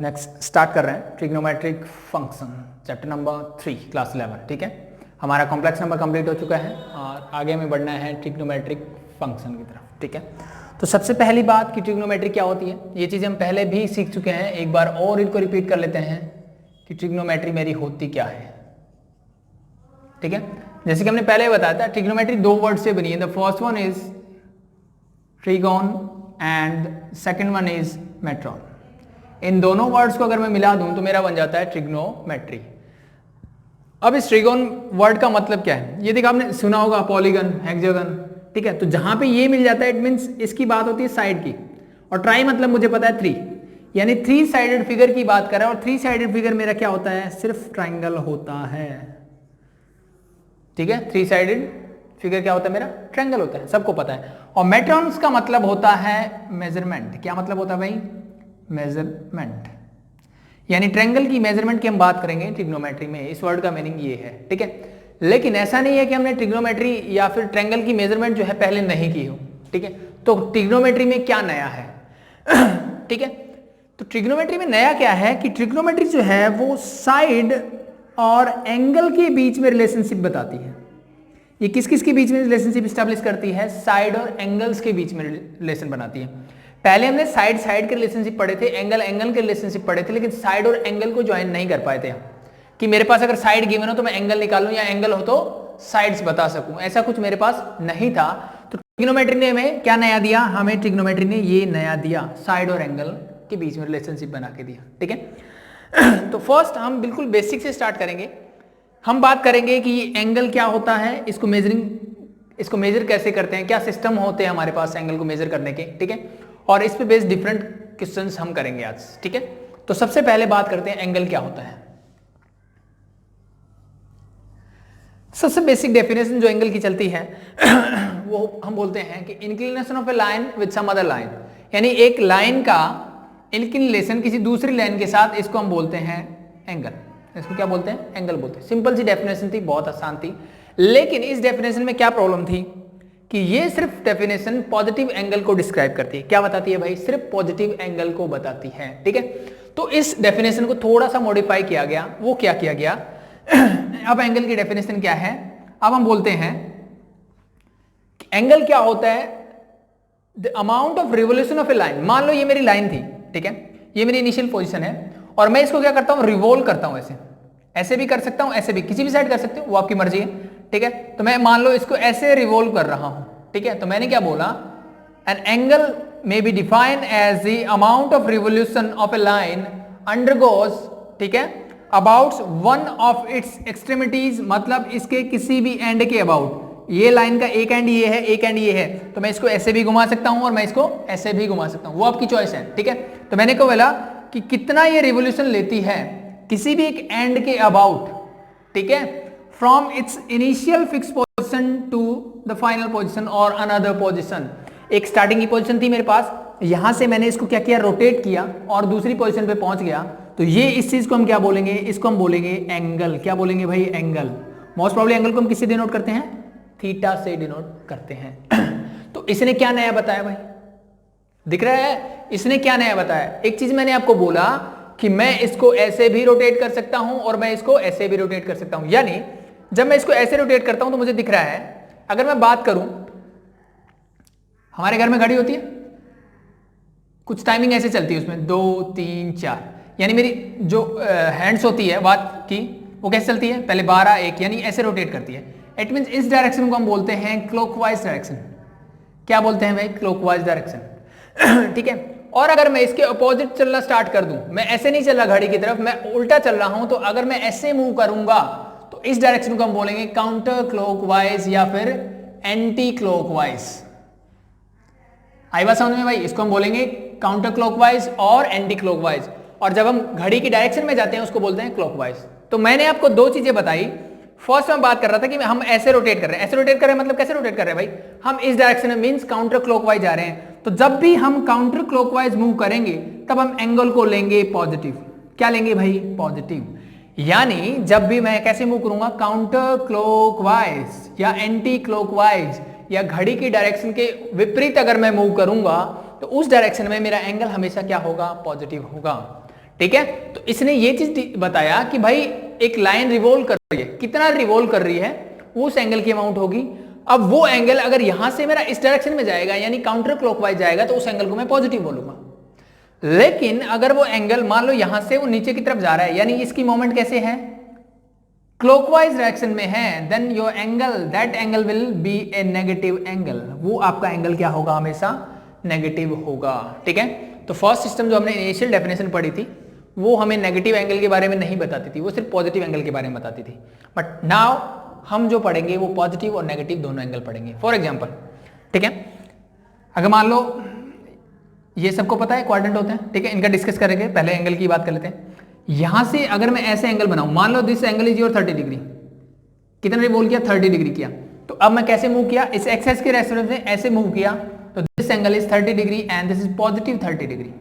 Next start कर रहे हैं trigonometric function chapter number 3 class 11। ठीक है, हमारा कॉम्प्लेक्स नंबर कंप्लीट हो चुका है और आगे हमें बढ़ना है ट्रिग्नोमेट्रिक फंक्शन की तरफ। ठीक है, तो सबसे पहली बात कि ट्रिग्नोमेट्री क्या होती है, ये चीज़ हम पहले भी सीख चुके हैं, एक बार और इनको रिपीट कर लेते हैं कि ट्रिग्नोमेट्री मेरी होती क्या है। ठीक है, जैसे कि हमने पहले बताया था ट्रिग्नोमेट्री दो वर्ड से बनी है। The first one is trigon and second one is metron. इन दोनों वर्ड्स को अगर मैं मिला दूं तो मेरा बन जाता है ट्रिग्नोमेट्री। अब इस ट्रिगोन वर्ड का मतलब क्या है, ये देखो आपने सुना होगा पॉलीगन, हेक्सागन। ठीक है, तो जहां पे ये मिल जाता है इट मींस इसकी बात होती है साइड की, और ट्राई मतलब मुझे पता है 3, यानी 3 साइडेड फिगर की बात कर रहा है। और 3 साइडेड फिगर मेरा क्या होता है, सिर्फ ट्राइंगल होता है। ठीक है, 3 साइडेड फिगर क्या होता है मेरा, ट्रायंगल होता है, सबको पता है। और मेट्रॉन्स का मतलब होता है मेजरमेंट। क्या मतलब होता है भाई, मेजरमेंट, यानी ट्रायंगल की मेजरमेंट की हम बात करेंगे ट्रिग्नोमेट्री में। इस वर्ड का मीनिंग ये है। ठीक है, लेकिन ऐसा नहीं है कि हमने ट्रिग्नोमेट्री या फिर ट्रायंगल की मेजरमेंट जो है पहले नहीं की हो। ठीक है, तो ट्रिग्नोमेट्री में क्या नया है ठीक है, तो ट्रिग्नोमेट्री में नया क्या है कि ट्रिग्नोमेट्री जो है वो साइड और एंगल के बीच में रिलेशनशिप बताती है। ये किस किस के बीच में रिलेशनशिप स्टैब्लिश करती है, साइड और एंगल्स के बीच में रिलेशन बनाती है। पहले हमने साइड साइड के रिलेशनशिप पढ़े थे, एंगल एंगल के रिलेशनशिप पढ़े थे, लेकिन साइड और एंगल को ज्वाइन नहीं कर पाए थे हम, कि मेरे पास अगर साइड गिवन हो तो मैं एंगल निकालूं या एंगल हो तो साइड्स बता सकूं, ऐसा कुछ मेरे पास नहीं था। तो ट्रिग्नोमेट्री ने हमें क्या नया दिया, हमें ट्रिग्नोमेट्री ने ये नया दिया, साइड और एंगल के बीच में रिलेशनशिप बना के दिया। ठीक है, तो फर्स्ट हम बिल्कुल बेसिक से स्टार्ट करेंगे। हम बात करेंगे कि एंगल क्या होता है, इसको मेजर कैसे करते हैं, क्या सिस्टम होते हैं हमारे पास एंगल को मेजर करने के। ठीक है, और इस पे बेस्ड डिफरेंट क्वेश्चंस हम करेंगे आज। ठीक है, तो सबसे पहले बात करते हैं एंगल क्या होता है। सबसे बेसिक डेफिनेशन जो एंगल की चलती है वो हम बोलते हैं कि inclination of a line with some other line, यानी एक लाइन का इंक्लिनेशन किसी दूसरी लाइन के साथ, इसको हम बोलते हैं एंगल। इसको क्या बोलते हैं, एंगल बोलते हैं। सिंपल सी डेफिनेशन थी, बहुत आसान थी, लेकिन इस डेफिनेशन में क्या प्रॉब्लम थी कि ये सिर्फ डेफिनेशन पॉजिटिव एंगल को डिस्क्राइब करती है। क्या बताती है भाई, सिर्फ पॉजिटिव एंगल को बताती है। ठीक है, तो इस डेफिनेशन को थोड़ा सा मॉडिफाई किया गया। वो क्या किया गया अब एंगल की डेफिनेशन क्या है, अब हम बोलते हैं कि एंगल क्या होता है, the amount of revolution of a line. मान लो ये मेरी लाइन थी, ठीक है, ये मेरी इनिशियल पोजीशन है, और मैं इसको क्या करता हूं, रिवोल्व करता हूं। ऐसे भी कर सकता हूं, ऐसे भी, किसी भी साइड कर सकते हो, वो आपकी मर्जी है। ठीक है, तो मैं मान लो इसको ऐसे रिवोल्व कर रहा हूं। ठीक है, तो मैंने क्या बोला, an angle may be defined as the amount of revolution of a line undergoes, ठीक है, about one of its extremities, मतलब इसके किसी भी एंड के अबाउट। ये लाइन का एक एंड ये है, एक एंड ये है, तो मैं इसको ऐसे भी घुमा सकता हूं और मैं इसको ऐसे भी घुमा सकता हूं, वो आपकी चॉइस है। ठीक है, तो मैंने को बोला कि कितना ये रिवोल्यूशन लेती है किसी भी एक एंड के अबाउट। ठीक है, from its initial fix position to the final position और अनदर पोजीशन। एक स्टार्टिंग की पोजीशन थी मेरे पास, यहां से मैंने इसको क्या किया, रोटेट किया और दूसरी पोजीशन पे पहुंच गया, तो ये इस चीज को हम क्या बोलेंगे, इसको हम बोलेंगे एंगल। क्या बोलेंगे भाई, एंगल। मोस्ट प्रॉब्ली एंगल को हम किससे डिनोट करते हैं, थीटा से डिनोट करते हैं। तो इसने क्या नया बताया भाई, दिख रहा है, इसने क्या नया बताया। एक चीज मैंने आपको बोला कि मैं इसको ऐसे भी रोटेट कर सकता हूं और मैं इसको ऐसे भी रोटेट कर सकता हूं, यानी जब मैं इसको ऐसे रोटेट करता हूं तो मुझे दिख रहा है, अगर मैं बात करूं, हमारे घर में घड़ी होती है, कुछ टाइमिंग ऐसे चलती है उसमें 2 3 4, यानी मेरी जो हैंड्स होती है वाच की, वो कैसे चलती है, पहले 12 1, यानी ऐसे रोटेट करती है। इट मींस इस डायरेक्शन को हम बोलते हैं क्लॉकवाइज डायरेक्शन। क्या बोलते हैं भाई, क्लॉकवाइज डायरेक्शन। ठीक है, और अगर मैं इसके अपोजिट चलना स्टार्ट कर दूं, मैं ऐसे नहीं चल रहा घड़ी की तरफ, मैं उल्टा चल रहा हूं, तो अगर मैं ऐसे मूव करूंगा तो इस डायरेक्शन को हम बोलेंगे काउंटर क्लॉकवाइज या फिर एंटी क्लॉकवाइज। आई बात समझ में भाई, इसको हम बोलेंगे काउंटर क्लॉकवाइज और एंटी क्लॉकवाइज, और जब हम घड़ी की डायरेक्शन में जाते हैं उसको बोलते हैं क्लॉकवाइज। तो मैंने आपको 2 चीजें बताई। फर्स्ट मैं बात कर रहा था कि हम ऐसे रोटेट कर रहे हैं, ऐसे रोटेट कर रहे हैं मतलब कैसे रोटेट कर रहे हैं भाई, हम इस डायरेक्शन में मींस काउंटर क्लॉकवाइज जा रहे हैं। तो जब भी हम काउंटर क्लॉकवाइज मूव करेंगे तब हम एंगल को लेंगे पॉजिटिव। क्या लेंगे भाई, पॉजिटिव। यानी जब भी मैं कैसे मूव करूंगा, काउंटर क्लॉकवाइज या एंटी क्लॉकवाइज या घड़ी की डायरेक्शन के विपरीत अगर मैं मूव करूंगा तो उस डायरेक्शन में मेरा एंगल हमेशा क्या होगा, पॉजिटिव होगा। ठीक है। तो इसने ये चीज बताया कि भाई एक लाइन रिवॉल्व कर रही है, कितना रिवॉल्व कर रही है वो उस एंगल की अमाउंट होगी। अब वो एंगल अगर यहां से मेरा इस डायरेक्शन में जाएगा यानी काउंटर क्लॉकवाइज जाएगा तो उस एंगल को मैं पॉजिटिव बोलूंगा। लेकिन अगर वो एंगल मान लो यहां से वो नीचे की तरफ जा रहा है यानी इसकी मोमेंट कैसे है, क्लॉकवाइज डायरेक्शन में है, then your angle that angle will be a negative angle, वो आपका एंगल क्या होगा, हमेशा नेगेटिव होगा। ठीक है। तो फर्स्ट सिस्टम जो हमने इनिशियल डेफिनेशन पढ़ी थी वो हमें नेगेटिव एंगल के बारे में नहीं बताती थी, वो सिर्फ पॉजिटिव एंगल के बारे में बताती थी। बट नाउ हम जो पढ़ेंगे वो पॉजिटिव और नेगेटिव दोनों एंगल पढ़ेंगे। फॉर एग्जांपल, ठीक है, अगर मान लो ये सबको पता है क्वाड्रेंट होते हैं, ठीक है, इनका डिस्कस करेंगे, पहले एंगल की बात कर लेते हैं। यहां से अगर मैं ऐसे एंगल बनाऊं, मान लो this angle is your 30 degree, कितना बोल किया, 30 डिग्री किया। तो अब मैं कैसे मूव किया, इस एक्सेस के रेफरेंस में ऐसे मूव किया, तो this angle is 30 degree and this is positive 30 degree.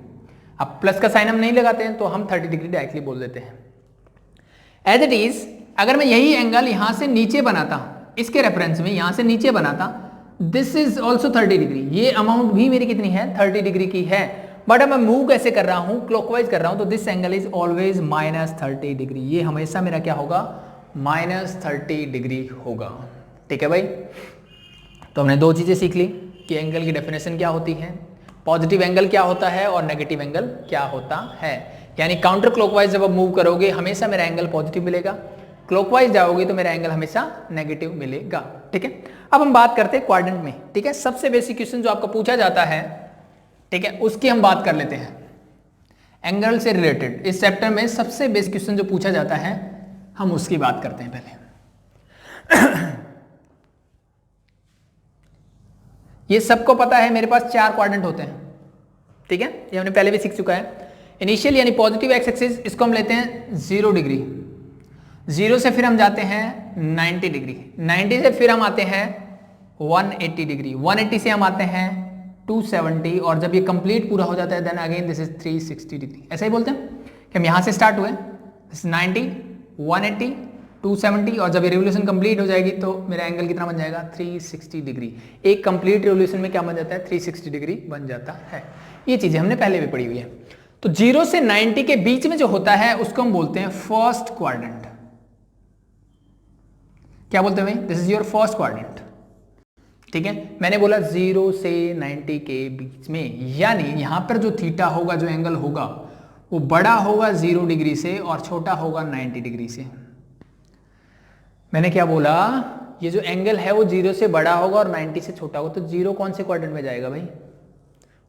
अब प्लस का साइन हम नहीं लगाते हैं तो हम 30 डिग्री डायरेक्टली बोल देते हैं। एज इट इज अगर मैं यही एंगल यहां से नीचे बनाता, इसके रेफरेंस में यहां से नीचे बनाता, दिस इज ऑल्सो 30 डिग्री, ये अमाउंट भी मेरी कितनी है, 30 डिग्री की है। बट अब मैं मूव कैसे कर रहा हूं, क्लॉकवाइज कर रहा हूं, तो this angle is always -30 degree, ये हमेशा मेरा क्या होगा, -30 डिग्री होगा। ठीक है भाई। तो हमने दो चीजें सीख ली कि एंगल की डेफिनेशन क्या होती है, पॉजिटिव एंगल क्या होता है और नेगेटिव एंगल क्या होता है। यानी काउंटर क्लॉकवाइज जब आप मूव करोगे हमेशा मेरा एंगल पॉजिटिव मिलेगा, क्लॉकवाइज जाओगे तो मेरा एंगल हमेशा नेगेटिव मिलेगा। ठीक है। अब हम बात करते हैं क्वाड्रेंट में। ठीक है, सबसे बेसिक क्वेश्चन जो आपको पूछा जाता है, ठीक है, उसकी हम बात कर लेते हैं। एंगल से रिलेटेड इस चैप्टर में सबसे बेसिक क्वेश्चन जो पूछा जाता है हम उसकी बात करते हैं पहले। ये सबको पता है मेरे पास 4 क्वाड्रेंट होते हैं। ठीक है, ये हमने पहले भी सीख चुका है। इनिशियल यानी पॉजिटिव एक्स एक्सिस, इसको हम लेते हैं 0 डिग्री, 0 से फिर हम जाते हैं 90 डिग्री, 90 से फिर हम आते हैं 180 डिग्री, 180 से हम आते हैं 270 और जब ये कंप्लीट पूरा हो जाता है then again this is 360 degree. ऐसा ही बोलते हैं कि हम यहां से स्टार्ट हुए 90, 180, 270 और जब ये रिवोल्यूशन कंप्लीट हो जाएगी तो मेरा एंगल कितना बन जाएगा, 360 डिग्री। एक कंप्लीट रिवोल्यूशन में क्या बन जाता है, 360 डिग्री बन जाता है। ये चीजें हमने पहले भी पढ़ी हुई है। तो 0 से 90 के बीच में जो होता है उसको हम बोलते हैं फर्स्ट क्वाड्रेंट। क्या बोलते हैं भाई, this is your first quadrant. ठीक है, मैंने बोला 0 से 90 के बीच में, यानी यहां पर जो थीटा होगा, जो एंगल होगा वो बड़ा होगा 0 डिग्री से और छोटा होगा 90 डिग्री से। मैंने क्या बोला, ये जो एंगल है वो 0 से बड़ा होगा और 90 से छोटा होगा। तो 0 कौन से क्वाड्रेंट में जाएगा भाई,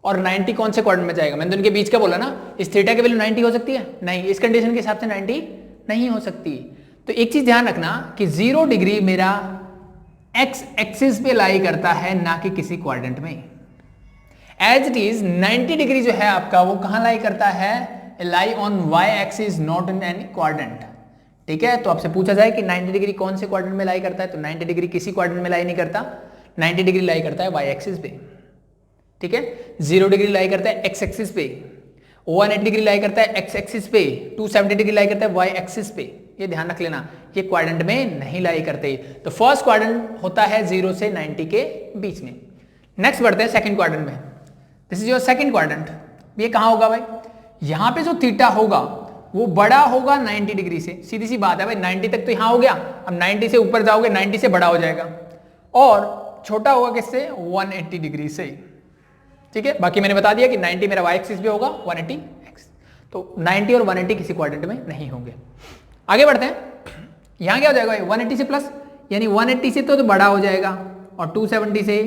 और 90 कौन से क्वाड्रेंट में जाएगा। मैंने तो इनके बीच का बोला ना, इस थीटा की वैल्यू 90 हो सकती है, नहीं, इस कंडीशन के हिसाब से 90 नहीं हो सकती। तो एक चीज ध्यान रखना कि 0 डिग्री मेरा एक्स एक्सिस पे लाई करता है, ना कि किसी क्वाड्रेंट में। एज इट इज 90 डिग्री जो है आपका वो कहां लाई करता है, lie on y axis, not in any quadrant. ठीक है, तो आपसे पूछा जाए कि 90 डिग्री कौन से क्वाड्रेंट में लाई करता है, तो 90 डिग्री किसी क्वाड्रेंट में लाई नहीं करता, 90 डिग्री लाई करता है वाई एक्सिस पे। ठीक है, 0 डिग्री लाई करता है एक्स एक्सिस पे, 180 डिग्री लाई करता है एक्स एक्सिस पे, 270 डिग्री लाई करता है वाई एक्सिस पे। ये ध्यान रख लेना, ये क्वाड्रेंट में नहीं लाई करते। तो फर्स्ट क्वाड्रेंट होता है 0 से 90 के बीच में। नेक्स्ट बढ़ते हैं सेकंड क्वाड्रेंट में। This is your second quadrant. ये कहां होगा भाई, यहां पे जो थीटा होगा वो बड़ा होगा 90 डिग्री से, सीधी सी बात है भाई, 90 तक तो यहां हो गया, अब 90 से ऊपर जाओगे 90 से बड़ा हो जाएगा, और छोटा होगा किससे, 180 डिग्री से। ठीक है, बाकी मैंने बता दिया कि 90 मेरा वाई एक्सिस पे होगा, 180 एक्स, तो 90 और 180 किसी क्वाड्रेंट में नहीं होंगे। आगे बढ़ते हैं, यहां क्या हो जाएगा भाई, 180 से प्लस, यानी 180 से तो बड़ा हो जाएगा और 270 से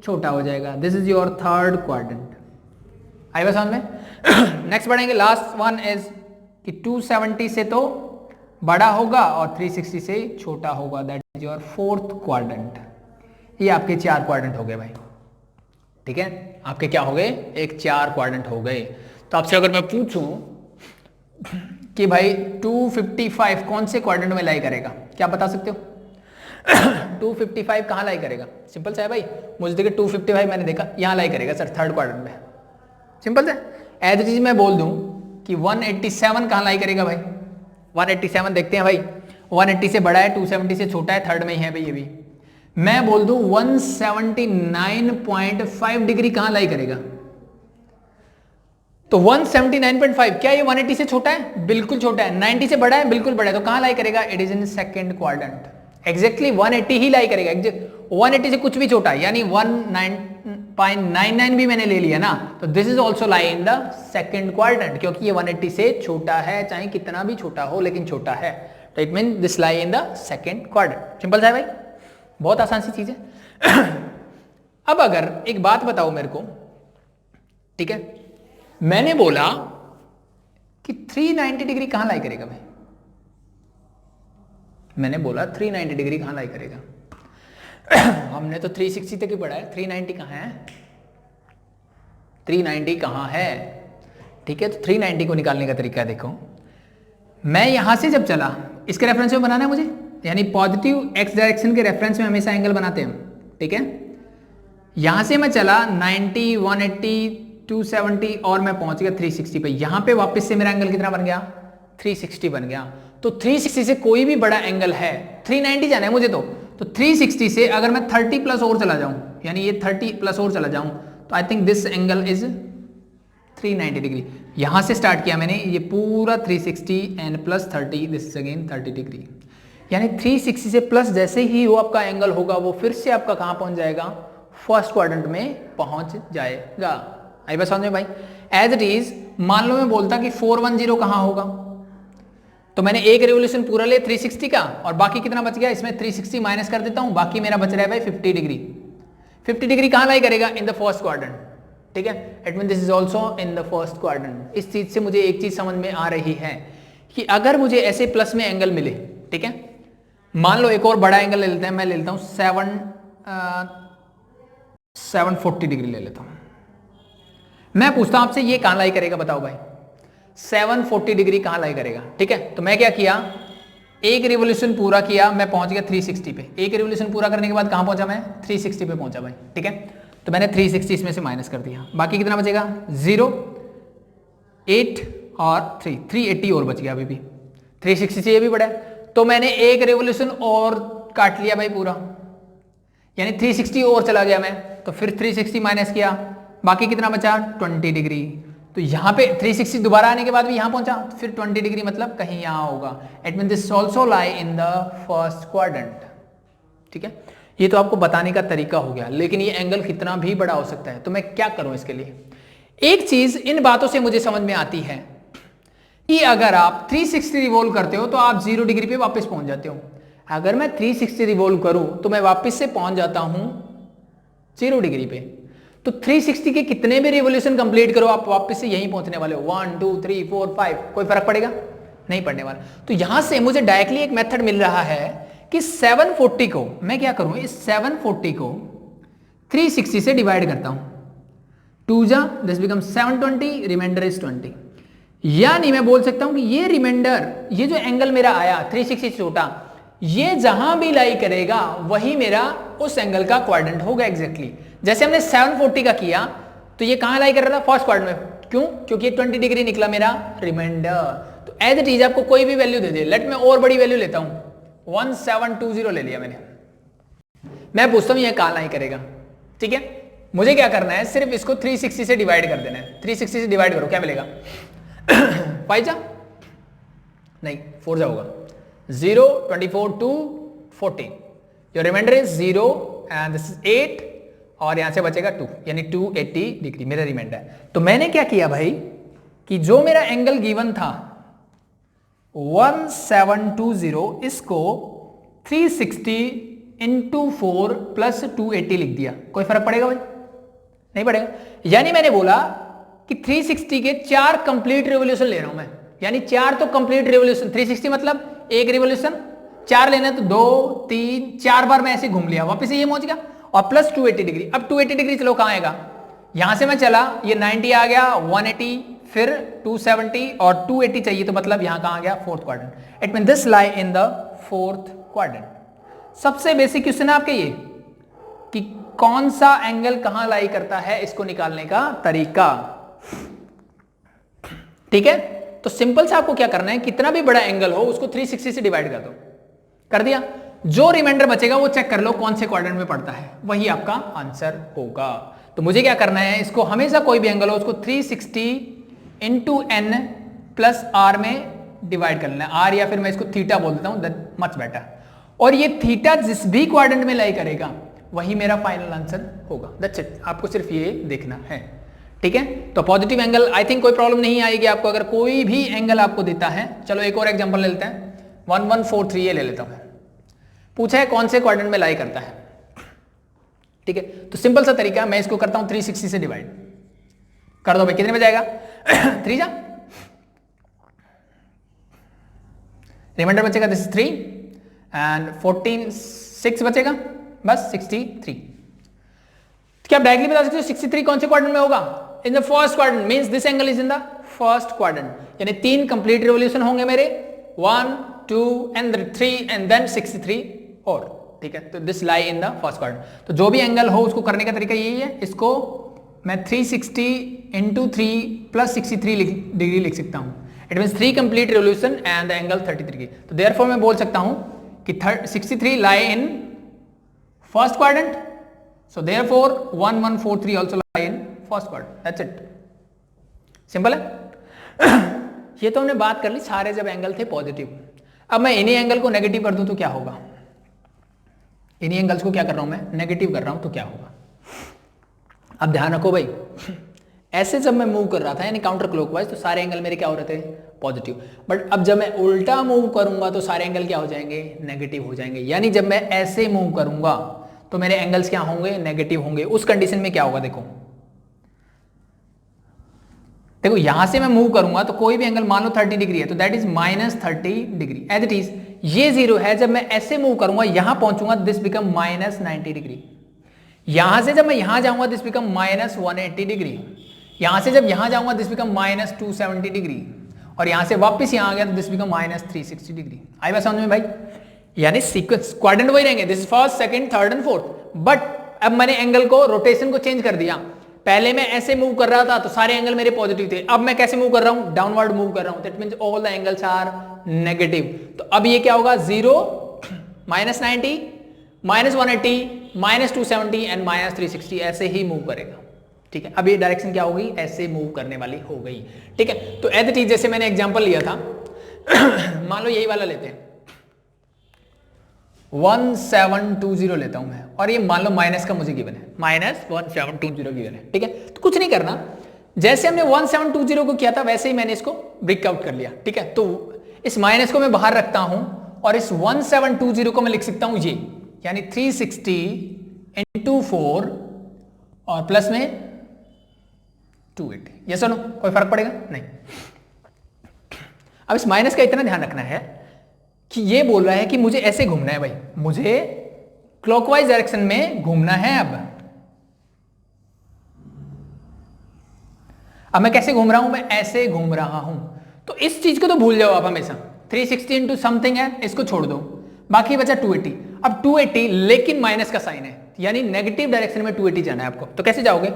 छोटा हो जाएगा। This is your third quadrant. आई बात समझ में। नेक्स्ट बढ़ेंगे, लास्ट वन इज कि 270 से तो बड़ा होगा और 360 से छोटा होगा, that is your fourth quadrant. ये आपके 4 क्वाड्रेंट हो गए भाई। ठीक है, आपके क्या हो गए, एक 4 क्वाड्रेंट हो गए। तो आपसे अगर मैं पूछूं कि भाई 255 कौन से क्वाड्रेंट में लाई करेगा, क्या बता सकते हो? 255 कहां लाई करेगा, सिंपल सा है भाई, मुझे देखिए 255 मैंने देखा यहां लाई करेगा सर, थर्ड क्वाड्रेंट में, सिंपल सा। एज इट इज मैं बोल दूं कि 187 कहां लाई करेगा भाई, 187 देखते हैं भाई, 180 से बड़ा है, 270 से छोटा है, थर्ड में ही है भाई ये भी। मैं बोल दूं 179.5 डिग्री कहां लाई करेगा, तो 179.5 क्या ये 180 से छोटा है? बिल्कुल छोटा है। 90 से बड़ा है? बिल्कुल बड़ा है। तो कहां लाई करेगा? It is in second quadrant. Exactly 180 ही लाई करेगा। 180 से कुछ भी छोटा है, यानी 19.99 भी मैंने ले लिया ना, तो this is also lie in the second quadrant, क्योंकि ये 180 से छोटा है, चाहे कितना भी छोटा हो लेकिन छोटा है। तो it mean this lie in the second quadrant. Simple सा है भाई, बहुत आसान सी चीज है। अब अगर एक बात बताओ मेरे को, ठीक है, मैंने बोला कि 390 डिग्री कहां लाई करेगा भाई? मैंने बोला 390 डिग्री कहां लाई करेगा? हमने तो 360 तक ही पढ़ा है, 390 कहां है? 390 कहां है? ठीक है, तो 390 को निकालने का तरीका देखो। मैं यहां से जब चला, इसके रेफरेंस में बनाना है मुझे, यानी पॉजिटिव एक्स डायरेक्शन के रेफरेंस में हमेशा एंगल बनाते हैं, ठीक है। यहां से मैं चला 90, 180, 270 और मैं पहुंच गया 360 पे। यहां पे वापस से मेरा एंगल कितना बन गया? 360 बन गया। तो 360 से कोई भी बड़ा एंगल है, 390 जाना है मुझे, तो 360 से अगर मैं 30 प्लस और चला जाऊं, यानी ये 30 प्लस और चला जाऊं, तो I think this angle is 390 degree. यहां से स्टार्ट किया मैंने, ये पूरा 360 and plus 30, this is again 30 degree. यानी 360 से प्लस जैसे ही वो आपका एंगल होगा, वो फिर से आपका कहां पहुंच जाएगा? फर्स्ट क्वाड्रेंट में पहुंच जाएगा। आई बात समझ में भाई? एज इट इज, मान लो मैं बोलता कि 410 कहां होगा, तो मैंने एक रिवोल्यूशन पूरा लिया 360 का, और बाकी कितना बच गया? इसमें 360 माइनस कर देता हूं, बाकी मेरा बच रहा है भाई 50 डिग्री। 50 डिग्री कहां लाई करेगा? इन द फर्स्ट क्वाड्रेंट, ठीक है। It mean this is also in the first quadrant. इस चीज से मुझे एक चीज समझ में आ रही है कि अगर मुझे ऐसे प्लस में एंगल मिले, ठीक है, मान लो एक और बड़ा एंगल ले लेते हैं, मैं ले लेता हूं 740 डिग्री ले लेता हूं। मैं पूछता हूं आपसे, ये कहां लाई करेगा? बताओ भाई, 740 डिग्री कहां लाई करेगा? ठीक है, तो मैं क्या किया, एक रिवोल्यूशन पूरा किया, मैं पहुंच गया 360 पे। एक रिवोल्यूशन पूरा करने के बाद कहां पहुंचा मैं? 360 पे पहुंचा भाई, ठीक है। तो मैंने 360 इसमें से माइनस कर दिया, बाकी कितना बचेगा? 0, 8 और 3, 380 और बच गया अभी भी। 360 से ये भी बड़ा है, तो मैंने एक रिवोल्यूशन और काट लिया भाई पूरा, यानी 360 और चला गया मैं, तो फिर 360 माइनस किया, बाकी कितना बचा? 20 डिग्री। तो यहां पे 360 दोबारा आने के बाद भी यहां पहुंचा, तो फिर 20 डिग्री मतलब कहीं यहां होगा। It mean this also lie in the first quadrant, ठीक है। ये तो आपको बताने का तरीका हो गया, लेकिन ये एंगल कितना भी बड़ा हो सकता है, तो मैं क्या करूं इसके लिए? एक चीज इन बातों से मुझे समझ में आती है कि अगर आप 360 रिवॉल्व करते हो तो आप 0 डिग्री पे वापस पहुंच जाते हो। अगर मैं 360 रिवॉल्व करूं तो मैं वापस से पहुंच जाता हूं 0 डिग्री पे। तो 360 के कितने भी रिवोल्यूशन कंप्लीट करो, आप वापस से यहीं पहुंचने वाले हो। 1, 2, 3, 4, 5, कोई फर्क पड़ेगा? नहीं पड़ने वाला। तो यहां से मुझे डायरेक्टली एक मेथड मिल रहा है कि 740 को मैं क्या करूं, इस 740 को 360 से डिवाइड करता हूं। 2 जा दिस बिकम 720, रिमाइंडर इज 20। यानी मैं बोल सकता हूं कि ये रिमाइंडर, ये जो एंगल मेरा आया 360 से छोटा, ये जहां भी लाई करेगा वही मेरा उस एंगल का क्वाड्रेंट होगा एग्जैक्टली। जैसे हमने 740 का किया, तो ये कहां लाई कर रहा था? फर्स्ट क्वाड्रेंट में। क्यों? क्योंकि ये 20 डिग्री निकला मेरा रिमाइंडर। तो एज इट इज आपको कोई भी वैल्यू दे दे, लेट मैं और बड़ी वैल्यू लेता हूं, 1720 ले लिया मैंने। मैं पूछता हूं ये कहां लाई करेगा, ठीक है। मुझे क्या करना है, सिर्फ इसको 360 से डिवाइड कर देना है। 360 से डिवाइड करो, क्या मिलेगा? 5 जा नहीं 4 जा होगा। 0, 24, 2, 14, your reminder is 0 and this is 8 और यहां से बचेगा 2, यानी 280 डिग्री मेरा रिमाइंडर। तो मैंने क्या किया भाई कि जो मेरा एंगल गिवन था 1720, इसको 360 इंटू 4 प्लस 280 लिख दिया। कोई फर्क पड़ेगा भाई? नहीं पड़ेगा। यानी मैंने बोला कि 360 के 4 कंप्लीट रिवोल्यूशन ले रहा हूं मैं, यानी 4 तो कंप्लीट रिवोल्यूशन। 360 मतलब एक रिवोल्यूशन, 4 लेना तो 2, 3, 4 बार मैं ऐसे घूम लिया, वापस ये पहुंच गया, और प्लस 280 डिग्री। अब 280 डिग्री चलो कहां आएगा? यहां से मैं चला, ये 90 आ गया, 180, फिर 270 और 280 चाहिए, तो मतलब यहां कहां आ गया? Fourth quadrant. It mean this lie in the fourth quadrant. सबसे बेसिक क्वेश्चन है आपके ये कि कौन सा एंगल कहां लाई करता है, इसको निकालने का तरीका, ठीक है। तो सिंपल से आपको क्या करना है, कितना भी बड़ा एंगल हो उसको 360 से डिवाइड कर दो, कर दिया। जो रिमाइंडर बचेगा वो चेक कर लो कौन से क्वाड्रेंट में पड़ता है, वही आपका आंसर होगा। तो मुझे क्या करना है, इसको हमेशा कोई भी एंगल हो उसको 360 इंटू एन प्लस आर में डिवाइड कर लेना, आर या फिर मैं इसको थीटा बोल देता हूं, दैट मच बेटर। और ये थीटा जिस भी क्वाड्रेंट में लाई करेगा वही मेरा फाइनल आंसर होगा, दैट्स इट। आपको सिर्फ ये देखना है, ठीक है। तो पॉजिटिव एंगल आई थिंक कोई प्रॉब्लम नहीं आएगी आपको, अगर कोई भी एंगल आपको देता है। चलो एक और एग्जांपल ले लेते हैं, 1143 ये ले लेता हूं। पूछा है कौन से क्वाड्रेंट में लाई करता है, ठीक है। तो सिंपल सा तरीका, मैं इसको करता हूं 360 से डिवाइड कर दो भाई, कितने में जाएगा 3 जा, रिमाइंडर बचेगा दिस 3 एंड 14 6 बचेगा बस 63। क्या आप डायरेक्टली बता सकते हो 63 कौन से क्वाड्रेंट में होगा? In the first quadrant, means this angle is in the first quadrant, यानी 3 कंप्लीट रिवोल्यूशन होंगे मेरे, 1 2 एंड 3 एंड देन 63 और, ठीक है। तो this lie in the first quadrant. तो जो भी एंगल हो उसको करने का तरीका यही है, इसको मैं 360 इंटू 3 प्लस 63 डिग्री लिख सकता हूं। It means 3 complete revolution and the angle 33 degree. तो देयरफॉर मैं बोल सकता हूं कि 63 lie in first quadrant, so therefore 1143 also lie in first quadrant, that's it. Simple है। ये तो हमने बात कर ली सारे जब एंगल थे पॉजिटिव। अब मैं इन्हीं एंगल को नेगेटिव कर दूं तो क्या होगा? इन्हीं एंगल्स को क्या कर रहा हूं मैं, नेगेटिव कर रहा हूं, तो क्या होगा? अब ध्यान रखो भाई, ऐसे जब मैं मूव कर रहा था यानी काउंटर क्लॉकवाइज, तो सारे एंगल मेरे क्या हो रहे थे, पॉजिटिव। बट अब जब मैं उल्टा मूव करूंगा तो सारे एंगल क्या हो जाएंगे, नेगेटिव हो जाएंगे। यानी जब मैं ऐसे मूव करूंगा तो मेरे एंगल्स क्या होंगे, नेगेटिव होंगे। उस कंडीशन में क्या होगा, देखो देखो यहां से मैं मूव करूंगा तो कोई भी एंगल मान लो 30 डिग्री है, तो that is -30 degree as it is. ये 0 है, जब मैं ऐसे मूव करूंगा यहां पहुंचूंगा, दिस बिकम -90 डिग्री। यहां से जब मैं यहां जाऊंगा दिस बिकम -180 डिग्री। यहां से जब यहां जाऊंगा दिस बिकम -270 डिग्री। और यहां से वापस यहां आ गया तो दिस बिकम -360 डिग्री। आई बात समझ में भाई? यानी सीक्वेंस क्वाड्रेंट वही रहेंगे, this is first second third and fourth, but अब मैंने एंगल को, रोटेशन को चेंज कर दिया। पहले मैं ऐसे मूव कर रहा था तो सारे एंगल मेरे पॉजिटिव थे, अब मैं कैसे मूव कर रहा हूं, डाउनवर्ड मूव कर रहा हूं, that means all the angles are negative. तो अब ये क्या होगा, 0 -90 -180 -270 एंड -360 ऐसे ही मूव करेगा, ठीक है। अब ये डायरेक्शन क्या हो गई, ऐसे मूव करने वाली हो गई, ठीक है। तो एज इट इज जैसे मैंने एग्जांपल लिया था मान लो यही वाला लेते हैं, 1720 लेता हूं मैं, और ये मान लो माइनस का मुझे गिवन है, -1720 गिवन है, ठीक है। तो कुछ नहीं करना, जैसे हमने 1720 को किया था वैसे ही मैंने इसको ब्रेकआउट कर लिया, ठीक है। तो इस माइनस को मैं बाहर रखता हूं और इस 1720 को मैं लिख सकता हूं ये, यानी 360 इंटू 4 और प्लस में 280। ये सुनो, कोई फर्क पड़ेगा नहीं। अब इस माइनस का इतना ध्यान रखना है कि ये बोल रहा है कि मुझे ऐसे घूमना है भाई, मुझे क्लॉकवाइज डायरेक्शन में घूमना है। अब मैं कैसे घूम रहा हूं, मैं ऐसे घूम रहा हूं। तो इस चीज को तो भूल जाओ आप हमेशा, 360 इंटू समथिंग है, इसको छोड़ दो, बाकी बचा 280। अब 280 लेकिन माइनस का साइन है, यानी नेगेटिव डायरेक्शन में 280 जाना है आपको। तो कैसे जाओगे,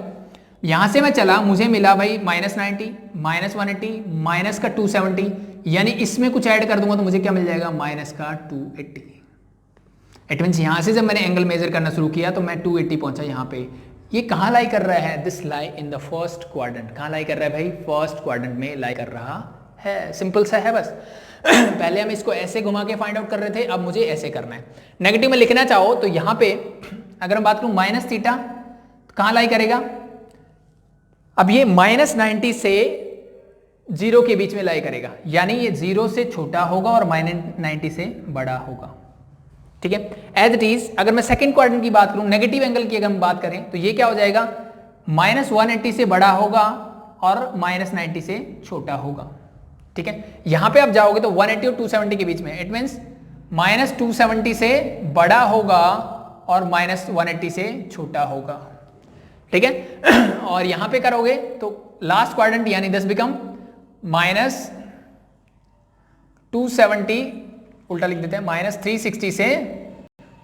यहां से मैं चला, मुझे मिला भाई -90 -180 माइनस का 270, यानी इसमें कुछ ऐड कर दूंगा तो मुझे क्या मिल जाएगा, माइनस का 280। इट मींस यहां से जब मैंने एंगल मेजर करना शुरू किया तो मैं 280 पहुंचा यहां पे। ये कहां लाई कर रहा है, this lie in the first quadrant. कहां लाई कर रहा है भाई, फर्स्ट क्वाड्रेंट में लाई कर रहा है। सिंपल सा है बस। पहले हम इसको ऐसे घुमा के फाइंड आउट कर रहे थे, अब मुझे ऐसे करना है। नेगेटिव में लिखना चाहो तो यहां पे अगर मैं बात करूं -θ, कहां लाई करेगा, अब ये -90 से 0 के बीच में लाई करेगा, यानी ये 0 से छोटा होगा और -90 से बड़ा होगा, ठीक है। एज इट इज अगर मैं सेकंड क्वाड्रेंट की बात करूं, नेगेटिव एंगल की अगर हम बात करें तो ये क्या हो जाएगा, -180 से बड़ा होगा और -90 से छोटा होगा, ठीक है। यहां पे आप जाओगे तो 180 और 270 के बीच में, इट मींस -270 से बड़ा होगा और -180 से छोटा होगा, ठीक है। और यहां पे करोगे तो लास्ट क्वाड्रेंट यानी दिस बिकम -270, उल्टा लिख देते हैं, -360 से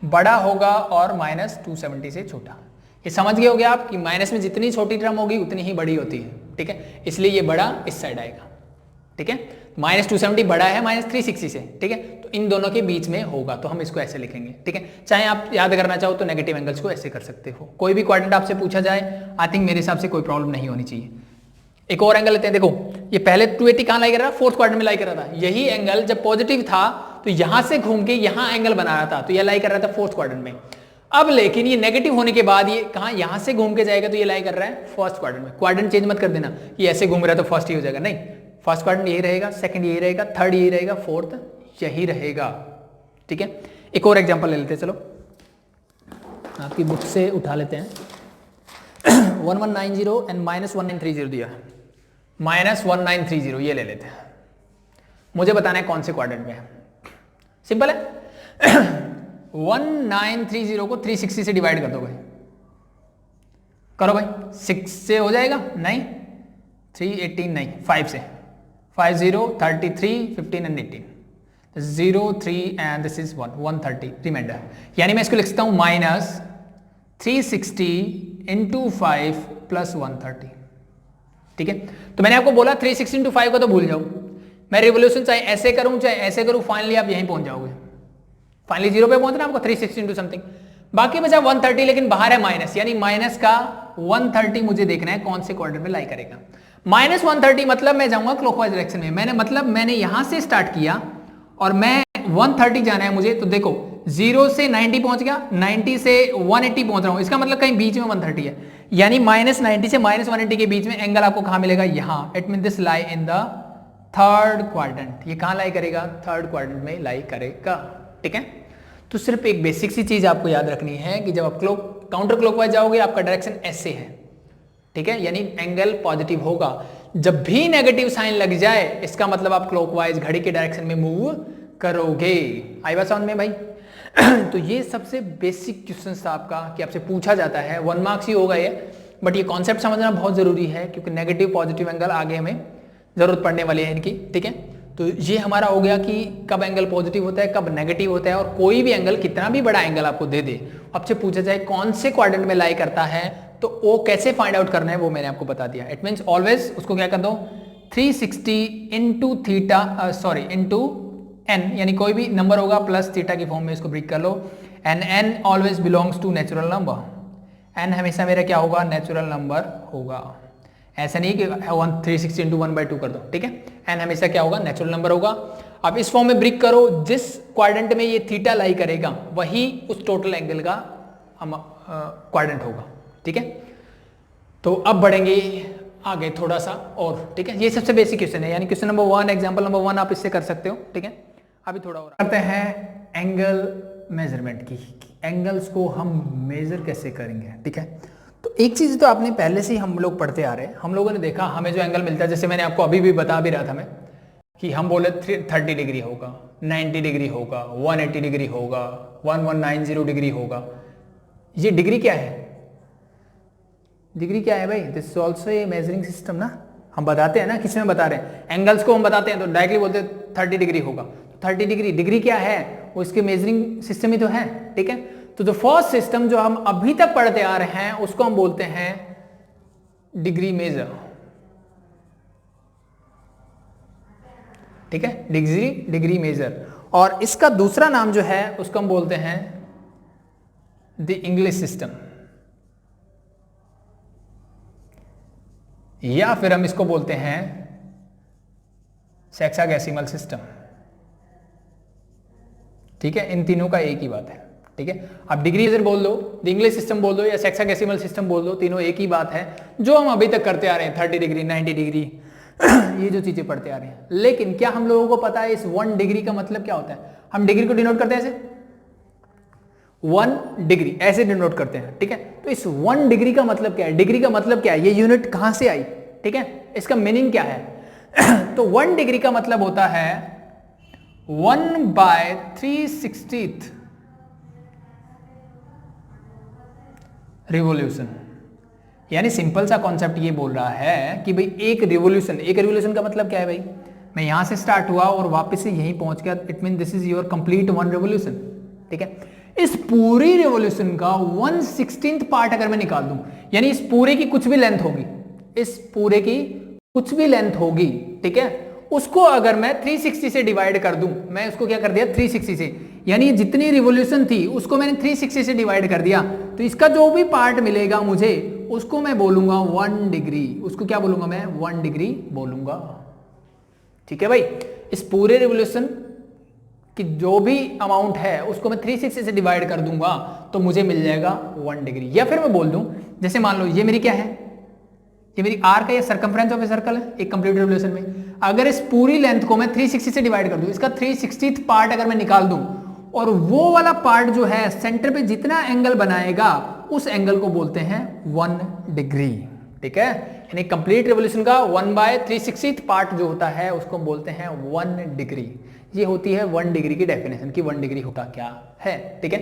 बड़ा होगा और -270 से छोटा। ये समझ गए होगे आप कि माइनस में जितनी छोटी टर्म होगी उतनी ही बड़ी होती है, ठीक है। इसलिए ये बड़ा इस साइड आएगा, ठीक है। -270 बड़ा है -360 से, ठीक है। तो इन दोनों के बीच में होगा, तो हम इसको ऐसे लिखेंगे, ठीक है। चाहे आप याद करना चाहो तो नेगेटिव एंगल्स को ऐसे कर सकते हो। कोई भी क्वाड्रेंट आपसे पूछा जाए, आई थिंक मेरे हिसाब से कोई प्रॉब्लम नहीं होनी चाहिए। एक और एंगल लेते हैं, देखो ये पहले 280 कहाँ लाई कर रहा था, फोर्थ क्वाड्रेंट में लाई कर रहा था। यही एंगल जब पॉजिटिव था तो यहां से घूम के यहां एंगल बना रहा था, तो ये लाई कर रहा था फोर्थ क्वाड्रेंट में। अब लेकिन ये नेगेटिव होने के बाद ये कहां, यहां से घूम के जाएगा तो ये लाई कर रहा है फर्स्ट क्वाड्रेंट में। क्वाड्रेंट चेंज मत कर देना, ये ऐसे घूम रहा है तो फर्स्ट ही हो जाएगा, नहीं, फर्स्ट क्वाड्रेंट यही रहेगा, सेकंड यही रहेगा, थर्ड यही रहेगा, फोर्थ यही रहेगा। ठीक है, एक और एग्जांपल ले लेते हैं, चलो आपकी बुक से उठा लेते हैं। 1190 एंड -1930 दिया है, -1930 ये ले लेते हैं। मुझे बताना है कौन से क्वाड्रेंट में है। सिंपल है 1930 को 360 से डिवाइड कर दो भाई, करो भाई, 6 से हो जाएगा, नहीं 318 नहीं, 5 से, 5 0 33 15 and 18 0 3 and this is 130 reminder. यानी मैं इसको लिख सकता हूं -360 इंटू 5 प्लस 130। ठीक है, तो मैंने आपको बोला 360 इंटू 5 को तो भूल जाओ, मैं रिवोल्यूशन चाहे ऐसे करूं चाहे ऐसे करूं, फाइनली आप यहीं पहुंच जाओगे, फाइनली 0 पे पहुंचना आपको 360 इंटू समथिंग, बाकी बचा 130, लेकिन बाहर है माइनस, यानी माइनस का 130 मुझे देखना है कौन से क्वाड्रेंट में लाई करेगा। -130 मतलब मैं जाऊंगा क्लॉकवाइज डायरेक्शन में, मैंने यहां से स्टार्ट किया और मैं 130 जाना है मुझे, तो देखो 0 से 90 पहुंच गया, 90 से 180 पहुंच रहा हूं, इसका मतलब कहीं बीच में 130 है, यानी -90 से -180 के बीच में एंगल आपको कहां मिलेगा, यहां। It mean this lie in the third quadrant. ये कहां लाई करेगा, थर्ड क्वाड्रेंट में लाई करेगा। ठीक है, तो सिर्फ एक बेसिक सी चीज आपको याद रखनी है कि जब आप काउंटर क्लॉकवाइज जाओगे आपका डायरेक्शन ऐसे है। ठीक है, यानी एंगल पॉजिटिव होगा। जब भी नेगेटिव साइन लग जाए इसका मतलब आप क्लॉकवाइज घड़ी के डायरेक्शन में मूव करोगे। आई बात समझ में भाई? तो ये सबसे बेसिक क्वेश्चन था आपका कि आपसे पूछा जाता है, 1 मार्क्स ही होगा ये, बट ये कॉन्सेप्ट समझना बहुत जरूरी है क्योंकि नेगेटिव पॉजिटिव एंगल आगे हमें जरूरत पड़ने वाली है इनकी। ठीक है, तो ये हमारा हो गया कि कब एंगल पॉजिटिव होता है, कब नेगेटिव होता है, और कोई भी एंगल कितना भी बड़ा एंगल आपको दे दे, आपसे पूछा जाए कौन से क्वाड्रेंट में लाई करता है, तो वो कैसे फाइंड आउट करना है वो मैंने आपको बता दिया। इट मींस ऑलवेज उसको क्या कर दो, 360 into theta, sorry into n, यानी कोई भी नंबर होगा प्लस थीटा की फॉर्म में इसको ब्रेक कर लो, and n always belongs to natural number. n हमेशा मेरा क्या होगा, नेचुरल नंबर होगा। ऐसा नहीं कि 360 इंटू 1/2 कर दो। ठीक है, n हमेशा क्या होगा, नेचुरल नंबर होगा। अब इस फॉर्म में ब्रेक करो, जिस क्वाड्रेंट में ये थीटा लाई करेगा वही उस टोटल एंगल का क्वाड्रेंट होगा। ठीक है, तो अब बढ़ेंगे आगे थोड़ा सा और। ठीक है, ये सबसे बेसिक क्वेश्चन है, यानी क्वेश्चन नंबर 1, एग्जांपल नंबर 1 आप इससे कर सकते हो। ठीक है, अभी थोड़ा और करते हैं एंगल मेजरमेंट की, एंगल्स को हम मेजर कैसे करेंगे। ठीक है, तो एक चीज तो आपने पहले से ही हम लोग पढ़ते आ रहे हैं, हम लोगों ने देखा हमें जो एंगल मिलता है, जैसे मैंने आपको अभी भी बता भी रहा था मैं कि हम बोले 30 डिग्री होगा, 90 डिग्री होगा, 180 डिग्री होगा, 1190 डिग्री होगा। ये डिग्री क्या है, डिग्री क्या है भाई, this is also a measuring system ना। हम बताते हैं ना, किस में बता रहे हैं, एंगल्स को हम बताते हैं तो डायरेक्टली बोलते हैं 30 डिग्री होगा। 30 डिग्री, डिग्री क्या है, वो इसके मेजरिंग सिस्टम ही तो है। ठीक है, तो जो फर्स्ट सिस्टम जो हम अभी तक पढ़ते आ रहे हैं उसको हम बोलते हैं डिग्री मेजर। ठीक है, डिग्री मेजर, और इसका दूसरा नाम जो है उसको हम बोलते हैं द इंग्लिश सिस्टम, या फिर हम इसको बोलते हैं सेक्साडेसिमल सिस्टम। ठीक है, इन तीनों का एक ही बात है। ठीक है, आप डिग्री मेजर बोल दो, द इंग्लिश सिस्टम बोल दो, या सेक्साडेसिमल सिस्टम बोल दो, तीनों एक ही बात है जो हम अभी तक करते आ रहे हैं। 30 डिग्री, 90 डिग्री, ये जो चीजें पढ़ते आ रहे हैं। लेकिन क्या हम लोगों को पता है इस 1 डिग्री का मतलब क्या होता है? हम डिग्री को डिनोट करते हैं ऐसे, 1 डिग्री ऐसे डिनोट करते हैं। ठीक है, तो इस 1 डिग्री का मतलब क्या है, डिग्री का मतलब क्या है, ये यूनिट कहां से आई? ठीक है, इसका मीनिंग क्या है? तो 1 डिग्री का मतलब होता है 1/360th रिवॉल्यूशन। यानी सिंपल सा कॉन्सेप्ट ये बोल रहा है कि भाई एक रिवॉल्यूशन का मतलब क्या है भाई, मैं यहां से स्टार्ट हुआ और वापस से यहीं पहुंच गया, it mean this is your complete 1 revolution. ठीक है, इस पूरी रिवॉल्यूशन का 1/16th पार्ट अगर मैं निकाल दूं, यानी इस पूरे की कुछ भी लेंथ होगी, इस पूरे की कुछ भी लेंथ होगी, ठीक है, उसको अगर मैं 360 से डिवाइड कर दूं, मैं उसको क्या कर दिया 360 से, यानी जितनी रिवॉल्यूशन थी उसको मैंने 360 से डिवाइड कर दिया, तो इसका जो भी पार्ट मिलेगा मुझे उसको मैं बोलूंगा 1 डिग्री, उसको क्या बोलूंगा मैं 1 डिग्री बोलूंगा। ठीक है भाई, इस पूरे रिवोल्यूशन की जो भी अमाउंट है उसको मैं 360 से डिवाइड कर दूंगा तो मुझे मिल जाएगा 1 डिग्री। या फिर मैं बोल दूं, जैसे मान लो ये मेरी क्या है, ये मेरी आर्क है या सर्कमफ्रेंस ऑफ ए सर्कल है एक कंप्लीट रिवोल्यूशन में। अगर इस पूरी लेंथ को मैं 360 से डिवाइड कर दूं, इसका 360th पार्ट अगर मैं निकाल दूं और वो वाला पार्ट जो है सेंटर पे जितना एंगल बनाएगा उस एंगल को बोलते हैं 1 डिग्री। ठीक है, यानी कंप्लीट रिवोल्यूशन का 1/360th पार्ट जो होता है उसको बोलते हैं 1 डिग्री। ये होती है 1 डिग्री की डेफिनेशन कि 1 डिग्री होता क्या है। ठीक है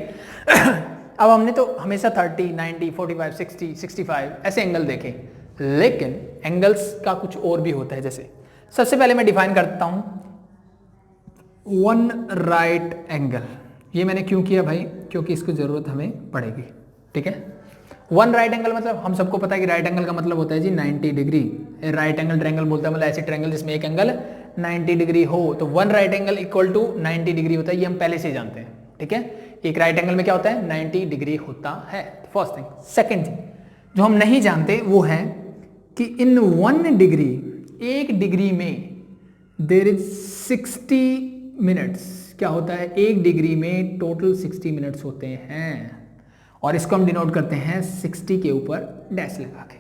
अब हमने तो हमेशा 30, 90, 45, 60, 65 ऐसे एंगल देखे, लेकिन एंगल्स का कुछ और भी होता है। जैसे सबसे पहले मैं डिफाइन करता हूं 1 राइट एंगल। ये मैंने क्यों किया भाई, क्योंकि इसको जरूरत हमें पड़ेगी। ठीक है, 1 राइट एंगल मतलब हम सबको पता है कि राइट एंगल का मतलब होता है जी 90 डिग्री। राइट एंगल ट्रायंगल बोलता है, मतलब ऐसे ट्रायंगल जिसमें एक एंगल 90 डिग्री हो, तो 1 right angle equal to 90 degree होता है। ये हम पहले से ही जानते हैं। ठीक है, एक राइट एंगल में क्या होता है 90 डिग्री होता है, फर्स्ट थिंग। सेकेंड थिंग जो हम नहीं जानते वो है कि इन 1 डिग्री, एक डिग्री में देयर इज 60 मिनट्स। क्या होता है, एक डिग्री में टोटल 60 मिनट्स होते हैं और इसको हम डिनोट करते हैं 60 के ऊपर डैश लगा के।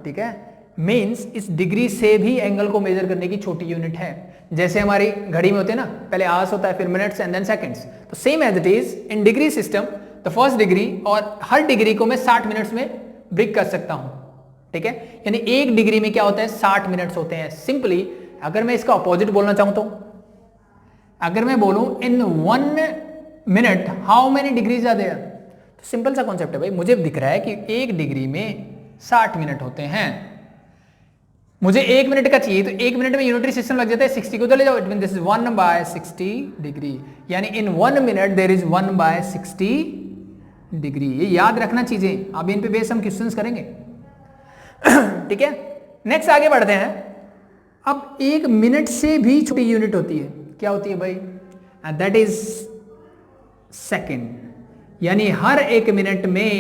ठीक है, मींस इस डिग्री से भी एंगल को मेजर करने की छोटी यूनिट है। जैसे हमारी घड़ी में होते हैं ना, पहले आवर्स होता है, फिर मिनट्स एंड देन सेकंड्स। तो same as it is in degree system, the first degree और हर डिग्री को मैं 60 मिनट्स में ब्रेक कर सकता हूं। ठीक है, यानी एक डिग्री में क्या होता है 60 मिनट्स होते हैं। सिंपली अगर मैं इसका ऑपोजिट बोलना चाहूं तो अगर मैं बोलूं in 1 minute how many degrees are there, तो सिंपल सा कॉन्सेप्ट है भाई। मुझे दिख रहा है कि एक डिग्री में 60 मिनट होते हैं, मुझे 1 मिनट का चाहिए, तो 1 मिनट में यूनिटरी सिस्टम लग जाता है 60 को, तो ले जाओ, it mean this is 1/60 degree. यानी इन 1 मिनट देयर इज 1/60 डिग्री। ये याद रखना चीजें, अब इन पे बेस हम क्वेश्चंस करेंगे। ठीक है, नेक्स्ट आगे बढ़ते हैं। अब 1 मिनट से भी छोटी यूनिट होती है, क्या होती है भाई, दैट इज सेकेंड। यानी हर 1 मिनट में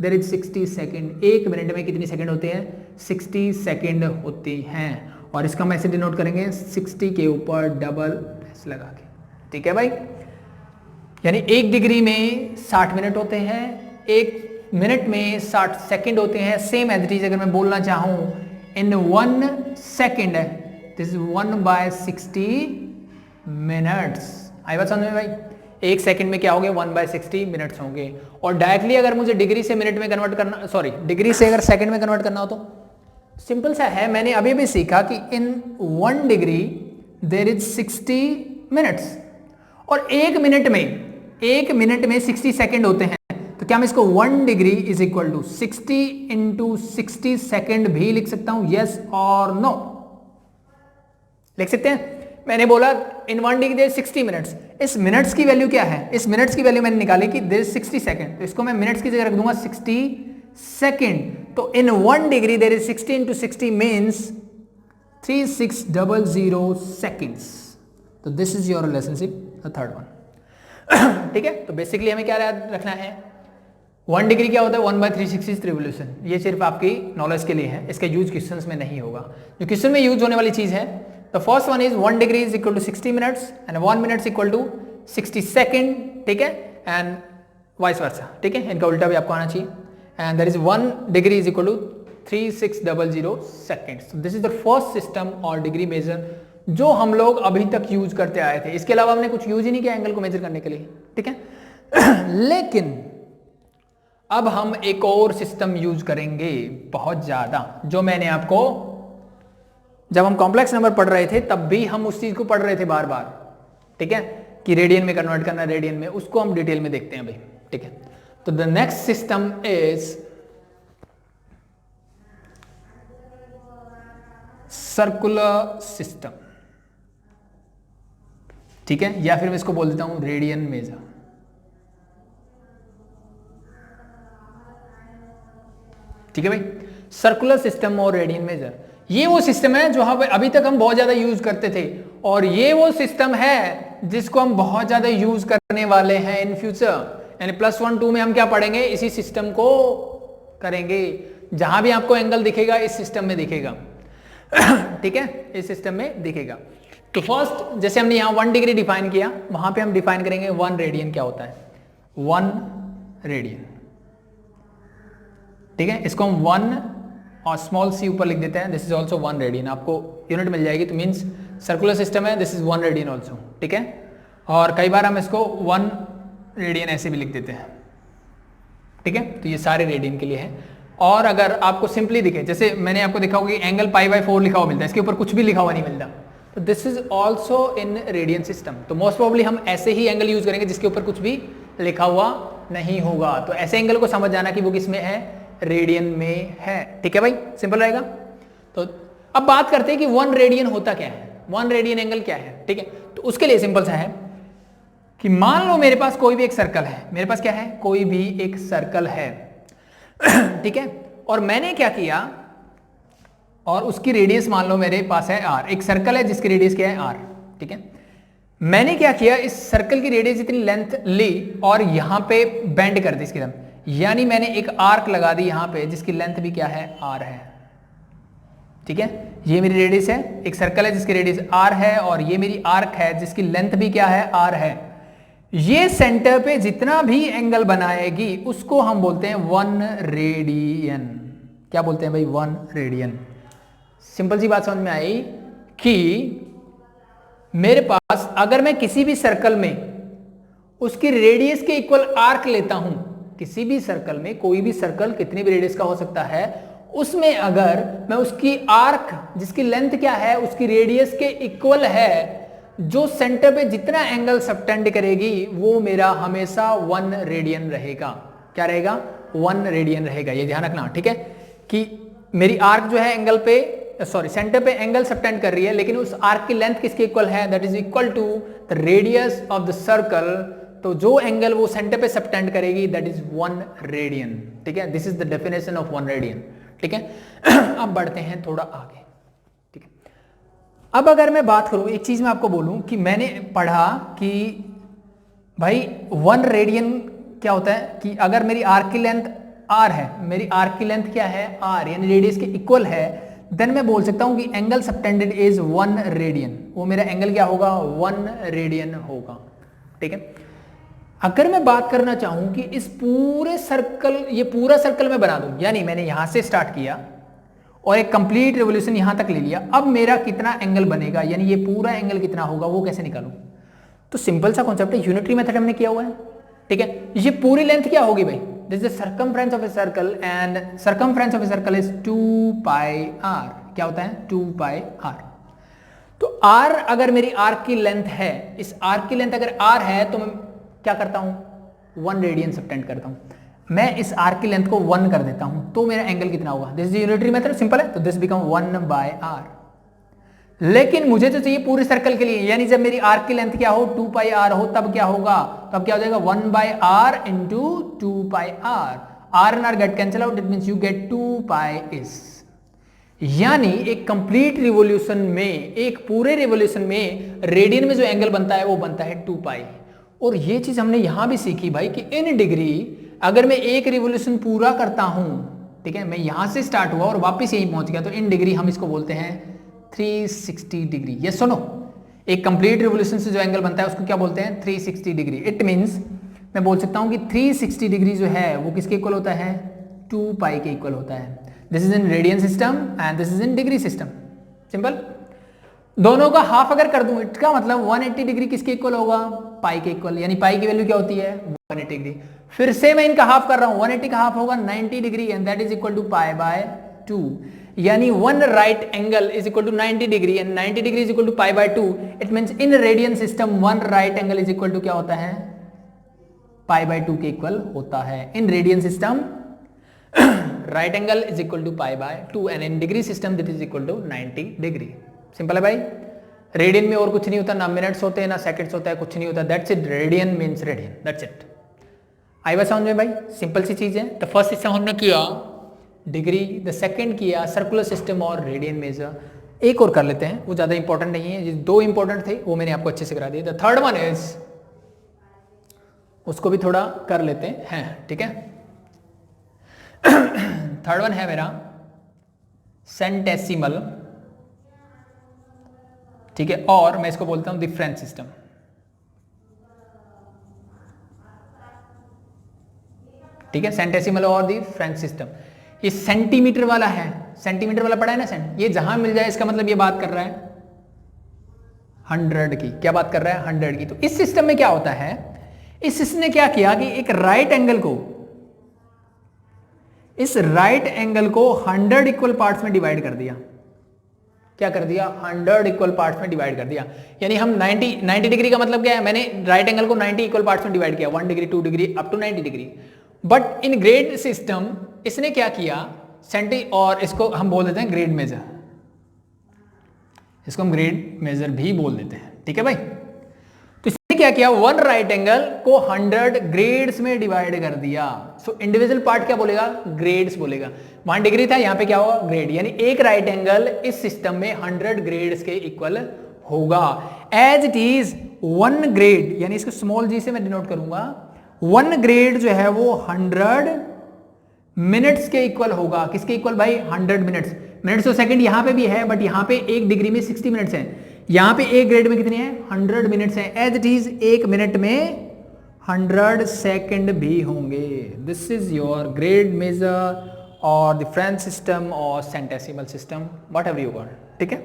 देयर इज 60 सेकेंड। 1 मिनट में कितनी सेकेंड होते हैं, 60 सेकेंड होती हैं। और इसका हम ऐसे डिनोट करेंगे 60 के ऊपर डबल डैश लगा के। ठीक है भाई, यानी 1 डिग्री में 60 मिनट होते हैं, 1 मिनट में 60 सेकेंड होते हैं। सेम एज इट इज अगर मैं बोलना चाहूं इन 1 सेकेंड, दिस इज 1/60 मिनट्स। आई बात समझ में भाई, 1 सेकंड में क्या होंगे 1/60 मिनट्स होंगे। और डायरेक्टली अगर मुझे डिग्री से मिनट में कन्वर्ट करना, सॉरी डिग्री से अगर सेकंड में कन्वर्ट करना हो तो सिंपल सा है। मैंने अभी भी सीखा कि in 1 degree there is 60 minutes और 1 मिनट में 60 सेकंड होते हैं। तो क्या मैं इसको 1 degree is equal to 60 into 60 second भी लिख सकता हूं, यस और नो? लिख सकते हैं। मैंने बोला इन 1 डिग्री देयर 60 मिनट्स। इस मिनट्स की वैल्यू क्या है, इस मिनट्स की वैल्यू मैंने निकाली कि देयर 60 सेकंड, तो इसको मैं मिनट्स की जगह रख दूंगा 60 सेकंड। तो in 1 degree there is 60 into 60 means 3600 seconds. तो this is your relationship, the third one. ठीक है, तो बेसिकली हमें क्या याद रखना है, 1 डिग्री क्या होता है 1/360 रिवोल्यूशन। ये सिर्फ आपकी नॉलेज के लिए है, इसका यूज क्वेश्चंस में नहीं होगा। जो क्वेश्चन में यूज होने वाली चीज है, the first one is 1 degree is equal to 60 minutes and 1 minutes equal to 60 second. ठीक है, एंड वाइस वर्सा। ठीक है, इनका उल्टा भी आपको आना चाहिए। And that is 1 degree is equal to 3600 seconds. This is the first system और डिग्री मेजर जो हम लोग अभी तक यूज करते आए थे। इसके अलावा हमने कुछ यूज ही नहीं किया एंगल को मेजर करने के लिए। ठीक है, लेकिन अब हम एक और सिस्टम यूज करेंगे बहुत ज्यादा, जो मैंने आपको जब हम कॉम्प्लेक्स नंबर पढ़ रहे थे तब भी हम उस चीज को पढ़ रहे थे बार बार। ठीक है, कि रेडियन में कन्वर्ट करना, रेडियन में, उसको हम डिटेल में देखते हैं भाई। ठीक है, तो the next system is circular system. ठीक है, या फिर मैं इसको बोल देता हूं रेडियन मेजर। ठीक है भाई, सर्कुलर सिस्टम और रेडियन मेजर, ये वो सिस्टम है जो अभी तक हम बहुत ज्यादा यूज करते थे, और ये वो सिस्टम है जिसको हम बहुत ज्यादा यूज करने वाले हैं इन फ्यूचर। यानी +1 2 में हम क्या पढ़ेंगे, इसी सिस्टम को करेंगे, जहां भी आपको एंगल दिखेगा इस सिस्टम में दिखेगा। ठीक है, इस सिस्टम में दिखेगा। तो फर्स्ट जैसे हमने यहाँ 1 डिग्री डिफाइन किया, वहां पे हम डिफाइन करेंगे 1 रेडियन क्या होता है, 1 रेडियन। ठीक है, इसको हम 1 और स्मॉल सी ऊपर लिख देते हैं, दिस इज ऑल्सो 1 रेडियन, आपको यूनिट मिल जाएगी। तो मीन्स सर्कुलर सिस्टम है, दिस इज 1 रेडियन ऑल्सो। ठीक है, और कई बार हम इसको 1 रेडियन ऐसे भी लिख देते हैं। ठीक है, तो ये सारे रेडियन के लिए है। और अगर आपको सिंपली दिखे, जैसे मैंने आपको दिखा होगा कि एंगल π/4 लिखा हुआ मिलता है, इसके ऊपर कुछ भी लिखा हुआ नहीं मिलता, तो this is also in radian system. तो मोस्ट प्रोबेबली हम ऐसे ही एंगल यूज करेंगे जिसके ऊपर कुछ भी लिखा हुआ नहीं होगा। तो ऐसे एंगल को समझ जाना कि वो किसमें है, रेडियन में है। ठीक है भाई, सिंपल रहेगा। तो अब बात करते हैं कि 1 रेडियन होता क्या है, 1 रेडियन एंगल क्या है। ठीक है, तो उसके लिए सिंपल सा है कि मान लो मेरे पास कोई भी एक सर्कल है, मेरे पास क्या है, कोई भी एक सर्कल है। ठीक है, और मैंने क्या किया, और उसकी रेडियस मान लो मेरे पास है r, एक सर्कल है जिसकी रेडियस क्या है r। ठीक है, मैंने क्या किया, इस सर्कल की रेडियस जितनी लेंथ ली और यहां पे बेंड कर दी इसकी तरफ, यानी मैंने एक आर्क लगा दी यहां पे जिसकी लेंथ भी क्या है, r है। ठीक है, ये मेरी रेडियस है, एक सर्कल है जिसकी रेडियस r है, और ये मेरी आर्क है जिसकी लेंथ भी क्या है, r है। ये सेंटर पे जितना भी एंगल बनाएगी उसको हम बोलते हैं 1 रेडियन। क्या बोलते हैं भाई, 1 रेडियन। सिंपल सी बात समझ में आई कि मेरे पास अगर मैं किसी भी सर्कल में उसकी रेडियस के इक्वल आर्क लेता हूं, किसी भी सर्कल में, कोई भी सर्कल कितनी भी रेडियस का हो सकता है, उसमें अगर मैं उसकी आर्क जिसकी लेंथ क्या है उसकी रेडियस के इक्वल है, जो सेंटर पे जितना एंगल सबटेंड करेगी वो मेरा हमेशा 1 रेडियन रहेगा। क्या रहेगा, 1 रेडियन रहेगा। ये ध्यान रखना। ठीक है, कि मेरी आर्क जो है एंगल पे, सॉरी सेंटर पे एंगल सबटेंड कर रही है, लेकिन उस आर्क की लेंथ किसके इक्वल है, that is equal to the radius of the circle. तो जो एंगल वो सेंटर पे सबटेंड करेगी दैट इज 1 रेडियन। ठीक है, this is the definition of 1 radian. ठीक है, अब बढ़ते हैं थोड़ा आगे। ठीक है, अब अगर मैं बात करूं, एक चीज मैं आपको बोलूं कि मैंने पढ़ा कि भाई 1 रेडियन क्या होता है, कि अगर मेरी आर्क की लेंथ r है, मेरी आर्क की लेंथ क्या है, r, यानी रेडियस के इक्वल है, देन मैं बोल सकता हूं कि एंगल सबटेंडेड इज 1 रेडियन। वो मेरा एंगल क्या होगा, 1 रेडियन होगा। ठीक है, अगर मैं बात करना चाहूं कि इस पूरे सर्कल, ये पूरा सर्कल मैं बना दूं, यानी मैंने यहां से स्टार्ट किया और एक कंप्लीट रिवोल्यूशन यहां तक ले लिया, अब मेरा कितना एंगल बनेगा, यानी ये पूरा एंगल कितना होगा, वो कैसे निकालूं। तो सिंपल सा कॉन्सेप्ट है, यूनिटरी मेथड हमने किया हुआ है। ठीक है, ये पूरी लेंथ क्या होगी भाई, this is the circumference of a circle, and circumference of a circle is 2 pi r। क्या होता है, 2 पाई r। तो r अगर मेरी आर्क की लेंथ है, इस आर्क की लेंथ अगर r है, तो मैं क्या करता हूं, 1 रेडियन सबटेंड करता हूं। मैं इस आर्क की लेंथ को 1 कर देता हूं, तो मेरा एंगल कितना होगा, this is unitary method, simple है। तो दिस बिकम 1 बाय r। लेकिन मुझे तो चाहिए पूरे सर्कल के लिए, यानी जब मेरी आर्क की लेंथ क्या हो, 2 पाई r हो, तब क्या होगा, तब क्या हो जाएगा, 1 by r into 2 pi r। r and r get cancel out, it means you get 2 pi s। यानी एक कंप्लीट रिवोल्यूशन में, एक पूरे रिवोल्यूशन में रेडियन में जो एंगल बनता है वो बनता है 2 पाई। और ये चीज हमने यहां भी सीखी भाई कि इन डिग्री अगर मैं एक रिवोल्यूशन पूरा करता हूं, ठीक है, मैं यहां से स्टार्ट हुआ और वापस यहीं पहुंच गया, तो इन डिग्री हम इसको बोलते हैं 360 डिग्री। ये सुनो, एक कंप्लीट रिवोल्यूशन से जो एंगल बनता है उसको क्या बोलते हैं, 360 डिग्री। इट मींस मैं बोल सकता हूं कि 360 डिग्री जो है वो किसके इक्वल होता है, 2 पाई के इक्वल होता है। This is in radian system and this is in degree system. Simple, दोनों का हाफ अगर कर दूं, इसका मतलब 180 डिग्री किसके इक्वल होगा, पाई के इक्वल, यानी पाई की वैल्यू क्या होती है, 180 डिग्री। फिर से मैं इनका हाफ कर रहा हूं, 180 का हाफ होगा 90 degree, and that is equal to pi by 2। यानी 1 right angle is equal to 90 degree and 90 degree is equal to pi by 2। It means in radian system 1 right angle is equal to क्या होता है, pi by 2 के equal होता है। In radian system right angle is equal to pi by 2 and in degree system that is equal to 90 degree. Simple है भाई, radian में और कुछ नहीं होता, ना मिनट्स होते हैं ना सेकंड्स होता है, कुछ नहीं होता, that's it, radian means radian, that's it. आई बात समझ में भाई, सिंपल सी चीज है। तो फर्स्ट सिस्टम हमने किया डिग्री, द सेकंड किया सर्कुलर सिस्टम और रेडियन मेजर। एक और कर लेते हैं, वो ज्यादा इंपॉर्टेंट नहीं है, ये 2 इंपॉर्टेंट थे वो मैंने आपको अच्छे से करा दिए। द थर्ड वन इज, उसको भी थोड़ा कर लेते हैं, ठीक है। थर्ड वन है मेरा सेंटेसिमल, ठीक है, और मैं इसको बोलता हूं डिफरेंस सिस्टम, ठीक है, सेंटेसिमल और डिफरेंस सिस्टम। ये सेंटीमीटर वाला है, सेंटीमीटर वाला पढ़ा है ना सेंट, ये जहां मिल जाए इसका मतलब ये बात कर रहा है 100 की। क्या बात कर रहा है? 100 की। तो इस सिस्टम में क्या होता है, इस सिस्टम ने क्या किया कि एक राइट एंगल को, इस राइट एंगल को 100 इक्वल पार्ट्स में डिवाइड कर दिया। क्या कर दिया? 100 इक्वल पार्ट्स में डिवाइड कर दिया। यानी हम 90 डिग्री का मतलब क्या है, मैंने राइट एंगल को 90 इक्वल पार्ट्स में डिवाइड किया, 1 degree 2 degree up to 90 degree. But in grade system इसने क्या किया, सेंटी, और इसको हम बोल देते हैं ग्रेड मेजर, इसको हम ग्रेड मेजर भी बोल देते हैं, ठीक है भाई। तो इसने क्या किया, वन राइट एंगल को 100 ग्रेड्स में डिवाइड कर दिया। सो इंडिविजुअल पार्ट क्या बोलेगा? ग्रेड्स बोलेगा। 1 डिग्री था, यहां पे क्या होगा? ग्रेड। यानी एक राइट एंगल इस सिस्टम में 100 ग्रेड्स के इक्वल होगा। एज इट इज 1 ग्रेड, यानी इसको स्मॉल जी से मैं डिनोट करूंगा, 1 ग्रेड जो है वो 100 मिनट्स के इक्वल होगा। किसके इक्वल भाई? 100 मिनट्स। मिनट्स तो सेकंड यहां पे भी है, बट यहां पे 1 डिग्री में 60 मिनट्स है, यहां पे 1 ग्रेड में कितने हैं? 100 मिनट्स हैं। एज इट इज 1 मिनट में 100 सेकंड भी होंगे। This is your grade measure और डिफरेंस सिस्टम और centesimal system, whatever you want, ठीक है।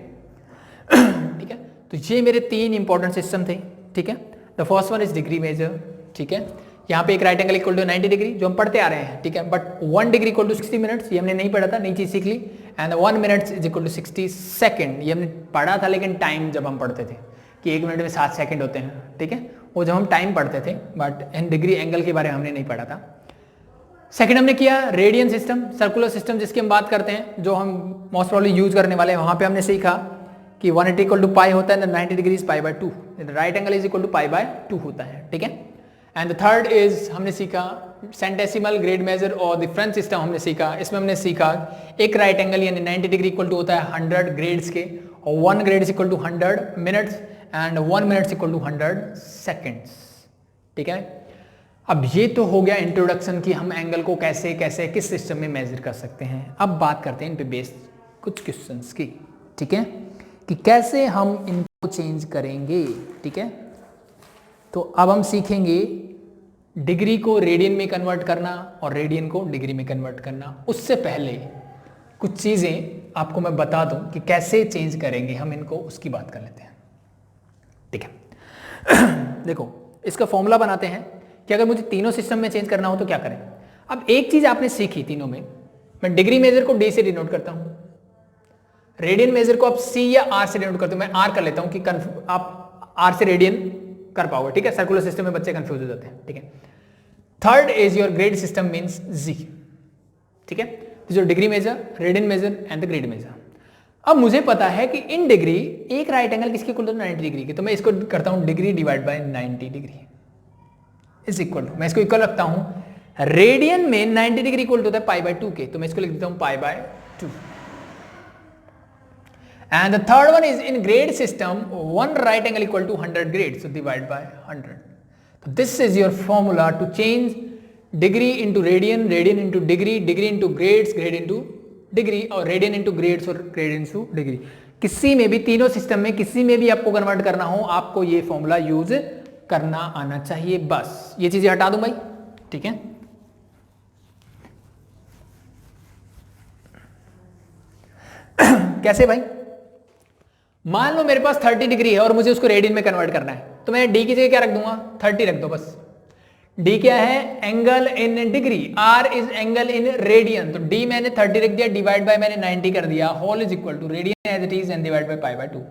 ठीक है, तो ये मेरे 3 इंपॉर्टेंट सिस्टम थे, ठीक है। The first one is degree measure, ठीक है। यहाँ पे एक right angle equal to 90 degree जो हम पढ़ते आ रहे हैं, ठीक है। But 1 degree equal to 60 minutes, ये हमने नहीं पढ़ा था, नई चीज सीख ली। And 1 minute is equal to 60 second, ये हमने पढ़ा था, लेकिन टाइम जब हम पढ़ते थे कि 1 मिनट में 7 सेकंड होते हैं, ठीक है, वो जब हम टाइम पढ़ते थे। बट इन डिग्री एंगल के बारे में हमने नहीं पढ़ा था। सेकंड हमने किया रेडियन सिस्टम, सर्कुलर सिस्टम जिसकी हम बात करते हैं, जो हम मोस्ट प्रॉब्ली यूज करने वाले हैं। वहां पे हमने सीखा कि 180 इक्वल टू पाई होता है, 90 degree is pi by 2, right angle is equal to pi by 2 होता है, ठीक है। एंड द थर्ड इज हमने सीखा सेंटेसिमल, ग्रेड मेजर और डिफरेंस सिस्टम हमने सीखा। इसमें हमने सीखा एक राइट एंगल यानी 90 डिग्री इक्वल टू होता है 100 ग्रेड्स के, और 1 grade is equal to 100 minutes and 1 minute equal to 100 seconds, ठीक है। अब ये तो हो गया इंट्रोडक्शन कि हम एंगल को कैसे कैसे किस सिस्टम में मेजर कर सकते हैं। अब बात करते हैं इन पे बेस्ड कुछ क्वेश्चंस की, ठीक है, कि कैसे हम इनको चेंज करेंगे, ठीक है। तो अब हम सीखेंगे डिग्री को रेडियन में कन्वर्ट करना और रेडियन को डिग्री में कन्वर्ट करना। उससे पहले कुछ चीजें आपको मैं बता दूं कि कैसे चेंज करेंगे हम इनको, उसकी बात कर लेते हैं, ठीक है। देखो, इसका फॉर्मूला बनाते हैं कि अगर मुझे तीनों सिस्टम में चेंज करना हो तो क्या करें। अब एक चीज आपने सीखी तीनों में, मैं डिग्री मेजर को डी से डिनोट करता हूं, रेडियन मेजर को आप सी या आर से डिनोट करते हो। मैं आर कर लेता हूं कि आप आर से रेडियन कर पाओगे, ठीक है। सर्कुलर सिस्टम में बच्चे कंफ्यूज हो जाते हैं, ठीक है। Third is your grade system means जी, ठीक है। जो degree measure, radian measure and the grade measure. अब मुझे पता है कि इन डिग्री एक राइट एंगल किसके इक्वल टू 90 डिग्री के, तो मैं इसको करता हूं degree divide by 90 degree is equal to, मैं इसको इक्वल रखता हूं रेडियन में 90 डिग्री इक्वल टू होता है पाई बाय 2 के, तो मैं इसको लिख देता हूं पाई by 2। And the third one is in grade system, one right angle equal to 100 grades, so divide by 100. So this is your formula to change degree into radian, radian into degree, degree into grades, grade into degree, और radian into grades और grade into degree। किसी में भी, तीनों system में किसी में भी आपको कन्वर्ट करना हो, आपको ये फॉर्मूला यूज करना आना चाहिए। बस ये चीजें हटा दूं भाई, ठीक है। कैसे भाई? मान लो मेरे पास 30 डिग्री है और मुझे उसको रेडियन में कन्वर्ट करना है, तो मैं डी की जगह क्या रख दूंगा? 30 रख दो बस। डी क्या है? Angle in degree, R is angle in radian, तो डी मैंने 30 रख दिया, डिवाइड बाय मैंने 90 कर दिया, whole is equal to radian as it is and divide by pi by 2,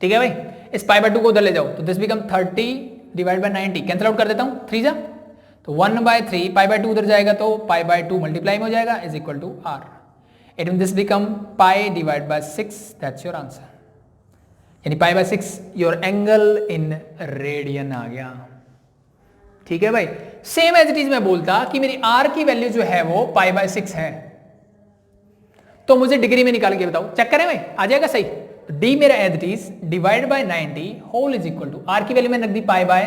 ठीक है भाई। इस पाई बाय 2 को उधर ले जाओ, तो this become 30 divide by 90, cancel out कर देता हूं, 3 जा, तो 1/3 पाई बाय 2 उधर जाएगा तो पाई बाय 2 मल्टीप्लाई में हो जाएगा is equal to R. It mean this become pi divide by 6, that's your answer. यानी pi by 6 your angle in radian आ गया, ठीक है भाई। सेम एज इट इज मैं बोलता कि मेरी आर की वैल्यू जो है वो पाई बाय 6 है, तो मुझे डिग्री में निकाल के बताओ, चेक करें भाई, आ जाएगा सही। डी मेरा as it is divide by 90 whole is equal to, R की वैल्यू मैंने रख दी pi by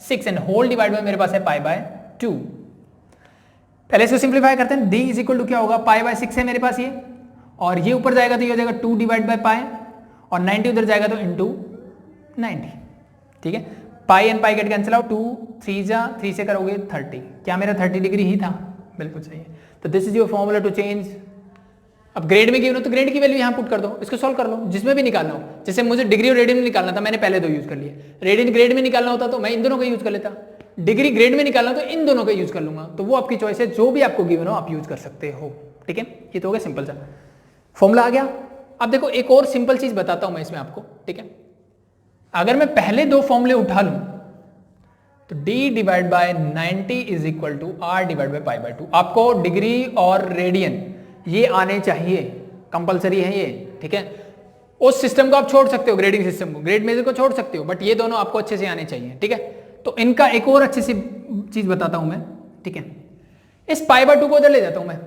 6 and whole divide by मेरे पास है पाई बाय 2। पहले इसको सिंप्लीफाई करते हैं। d इज इक्वल टू क्या होगा, पाई बाय 6 है मेरे पास ये, और ये ऊपर जाएगा तो ये हो जाएगा 2 डिवाइड बाय पाई, और 90 उधर जाएगा तो इंटू 90। ठीक है, pi and pi get cancel out, 2 3 जा 3 से करोगे 30, क्या मेरा 30 डिग्री ही था, बिल्कुल सही है। तो this is your formula to change. अब ग्रेड में गिवन हो तो ग्रेड की वैल्यू यहाँ पुट कर दो, इसको सॉल्व कर लो जिसमें भी निकालना हो। जैसे मुझे डिग्री और रेडियन में निकालना था, मैंने पहले दो यूज कर लिए। रेडियन ग्रेड में निकालना होता तो मैं इन दोनों का यूज कर लेता, डिग्री ग्रेड में निकालना तो इन दोनों का यूज कर लूंगा। तो वो आपकी चॉइस है, जो भी आपको गिवन हो आप यूज कर सकते हो। ठीक है, ये तो हो गया सिंपल सा फॉर्मूला आ गया। अब देखो एक और सिंपल चीज बताता हूं मैं इसमें आपको। ठीक है, अगर मैं पहले दो फॉर्मूले उठा लूं तो d divide by 90 is equal to r divide by pi by 2। आपको डिग्री और रेडियन ये आने चाहिए, कंपलसरी है ये। ठीक है, उस सिस्टम को आप छोड़ सकते हो, ग्रेडिंग सिस्टम को, ग्रेड मेजर को छोड़ सकते हो, बट ये दोनों आपको अच्छे से आने चाहिए। ठीक है, तो इनका एक और अच्छी सी चीज बताता हूं मैं। ठीक है, इस पाई बाय 2 को उधर ले जाता हूं मैं।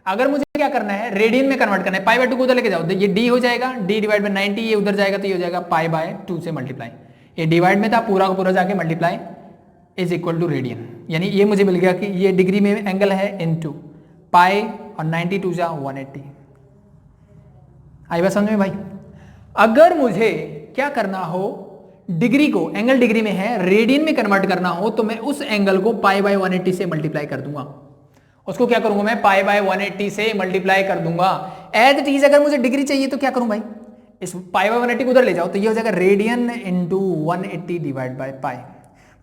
अगर मुझे क्या करना है, रेडियन में कन्वर्ट करना है, पाई बाय 2 को उधर लेके जाओ, ये d हो जाएगा, d डिवाइड बाय 90, ये उधर जाएगा तो ये हो जाएगा पाई बाय 2 से मल्टीप्लाई। ये डिवाइड में था, पूरा का पूरा जाके multiply is equal to radian, यानी ये मुझे मिल गया कि ये डिग्री में एंगल है इनटू पाई और 92 जा 180। आई बात समझ में भाई? अगर मुझे क्या करना हो, डिग्री को, एंगल डिग्री में है, रेडियन में कन्वर्ट करना हो तो मैं उस एंगल को पाई बाय 180 से मल्टीप्लाई कर दूंगा। उसको क्या करूंगा मैं, पाई बाय 180 से मल्टीप्लाई कर दूंगा। एज इट इज अगर मुझे डिग्री चाहिए तो क्या करूं भाई, इस पाई बाय 180 को उधर ले जाओ तो ये हो जाएगा रेडियन इंटू 180 डिवाइड बाय पाई।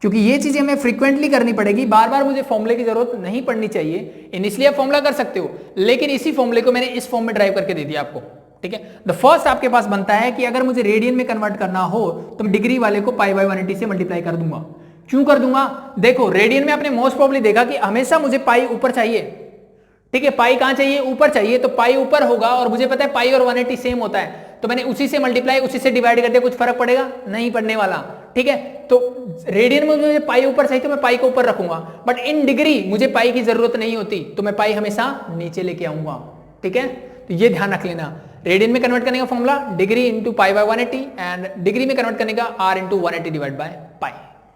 क्योंकि ये चीजें हमें फ्रीक्वेंटली करनी पड़ेगी, बार बार मुझे फॉर्मूले की जरूरत नहीं पड़नी चाहिए। इनिशियली आप फॉर्मूला कर सकते हो, लेकिन इसी फॉर्मूले को मैंने इस फॉर्म में ड्राइव करके दे दिया आपको। ठीक है, द फर्स्ट आपके पास बनता है कि अगर मुझे रेडियन में कन्वर्ट करना हो तो मैं डिग्री वाले को पाई बाय 180 से मल्टीप्लाई कर दूंगा। क्यों कर दूंगा, देखो रेडियन में आपने मोस्ट प्रोबेबली देखा कि हमेशा मुझे पाई ऊपर चाहिए। ठीक है, पाई कहां चाहिए, ऊपर चाहिए, तो पाई ऊपर होगा, और मुझे पता है पाई और 180 सेम होता है, तो मैंने उसी से मल्टीप्लाई, उसी से डिवाइड कर दिया। कुछ फर्क पड़ेगा, नहीं पड़ने वाला। ठीक है, तो रेडियन में मुझे पाई ऊपर चाहिए तो मैं पाई को ऊपर रखूंगा, बट इन डिग्री मुझे पाई की जरूरत नहीं होती, तो मैं पाई हमेशा नीचे लेके आऊंगा। ठीक है, तो ये ध्यान रख लेना। रेडियन में कन्वर्ट करने का formula degree into pi by 180, and degree में कन्वर्ट करने का r इंटू 180 डिवाइड बाय पाई।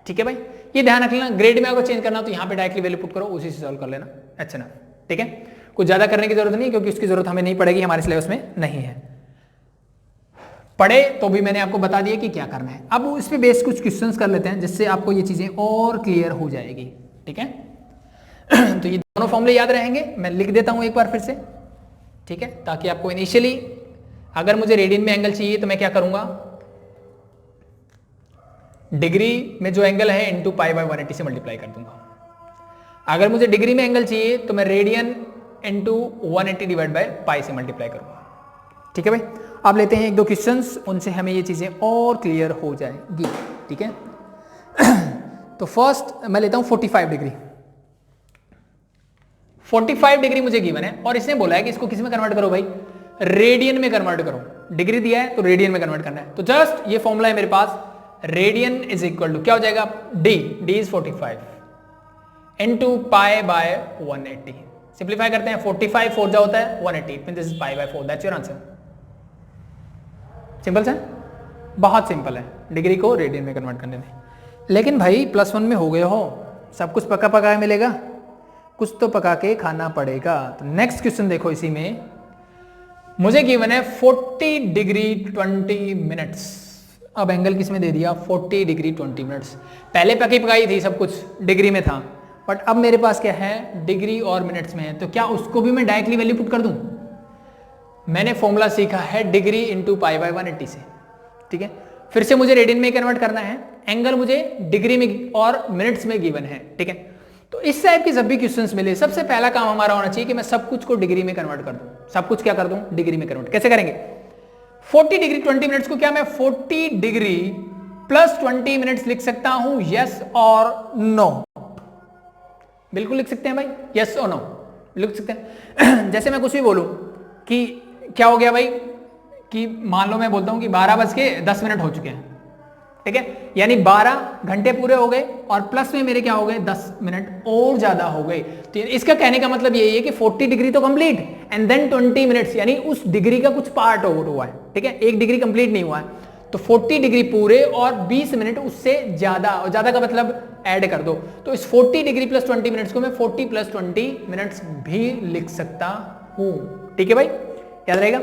ठीक है भाई, ये ध्यान रख लेना। ग्रेड में अगर चेंज करना तो यहाँ पे डायरेक्टली वैल्यू पुट करो, उसी से सॉल्व कर लेना। अच्छा ना, ठीक है, कुछ ज्यादा करने की जरूरत नहीं, क्योंकि उसकी जरूरत हमें नहीं पड़ेगी, हमारे सिलेबस में नहीं है। पढ़े तो भी मैंने आपको बता दिया कि क्या करना है। अब इस पे बेस कुछ क्वेश्चंस कर लेते हैं, जिससे आपको ये चीजें और क्लियर हो जाएगी। ठीक है, तो ये दोनों फॉर्मूले याद रहेंगे, मैं लिख देता हूं एक बार फिर से। ठीक है, ताकि आपको इनिशियली अगर मुझे रेडियन में एंगल चाहिए तो मैं क्या करूंगा, डिग्री में जो एंगल है इंटू पाई बाय 180 से मल्टीप्लाई कर दूंगा। अगर मुझे डिग्री में एंगल चाहिए तो मैं रेडियन इंटू 180 डिवाइड बाय पाई से मल्टीप्लाई करूंगा। ठीक है भाई, अब लेते हैं एक दो क्वेश्चंस, उनसे हमें ये चीजें और क्लियर हो जाएगी। ठीक है, तो फर्स्ट मैं लेता हूं 45 डिग्री। 45 डिग्री मुझे गिवन है, और इसने बोला है कि इसको किस में कन्वर्ट करो भाई, रेडियन में कन्वर्ट करो। डिग्री दिया है तो रेडियन में कन्वर्ट करना है। तो जस्ट ये फॉर्मूला है मेरे पास, रेडियन इज इक्वल टू क्या हो जाएगा, d is 45 into pi by 180। Simplify करते हैं, 45 4 जा होता है 180, this is pi bye 4, that's your answer. Simple सा, बहुत सिंपल है डिग्री को रेडियन में कन्वर्ट करने में। लेकिन भाई +1 में हो गए हो, सब कुछ पका पका मिलेगा, कुछ तो पका के खाना पड़ेगा। तो नेक्स्ट क्वेश्चन देखो, इसी में मुझे गिवन है 40 डिग्री 20 मिनट्स। अब एंगल किस में दे दिया, 40 डिग्री 20 मिनट्स। पहले पकी पकाई थी, सब कुछ डिग्री में था, बट अब मेरे पास क्या है, डिग्री और मिनट्स में है। तो क्या उसको भी मैं डायरेक्टली वैल्यू पुट कर दूं? मैंने फॉर्मूला सीखा है डिग्री इंटू पाई बाय 180 से। ठीक है, फिर से मुझे रेडियन में कन्वर्ट करना है, एंगल मुझे डिग्री में और मिनट्स में गिवन है। ठीक है, तो इस टाइप की जब भी क्वेश्चंस मिले, सबसे पहला काम हमारा होना चाहिए कि मैं सब कुछ को डिग्री में कन्वर्ट कर दूं। सब कुछ क्या कर दूं, डिग्री में कन्वर्ट। कैसे करेंगे, 40 डिग्री 20 मिनट्स को क्या मैं 40 डिग्री प्लस 20 मिनट्स लिख सकता हूं, यस और नो? बिल्कुल लिख सकते हैं भाई, यस और नो लिख सकते हैं। जैसे मैं कुछ भी बोलूं कि क्या हो गया भाई, कि मान लो मैं बोलता हूं कि 12:10 हो चुके हैं। ठीक है, यानी 12 घंटे पूरे हो गए, और प्लस में मेरे क्या हो गए, 10 मिनट और ज्यादा हो गए। तो इसका कहने का मतलब यही है कि 40 डिग्री तो कंप्लीट, एंड देन 20 मिनट्स, यानी उस डिग्री का कुछ पार्ट ओवर हुआ है। ठीक है, एक डिग्री कंप्लीट नहीं हुआ है, तो 40 डिग्री पूरे और 20 मिनट उससे ज्यादा। और ज्यादा का मतलब ऐड कर दो। तो इस 40 डिग्री प्लस 20 मिनट्स को मैं 40 प्लस 20 मिनट्स भी लिख सकता हूं। ठीक है भाई, याद रहेगा।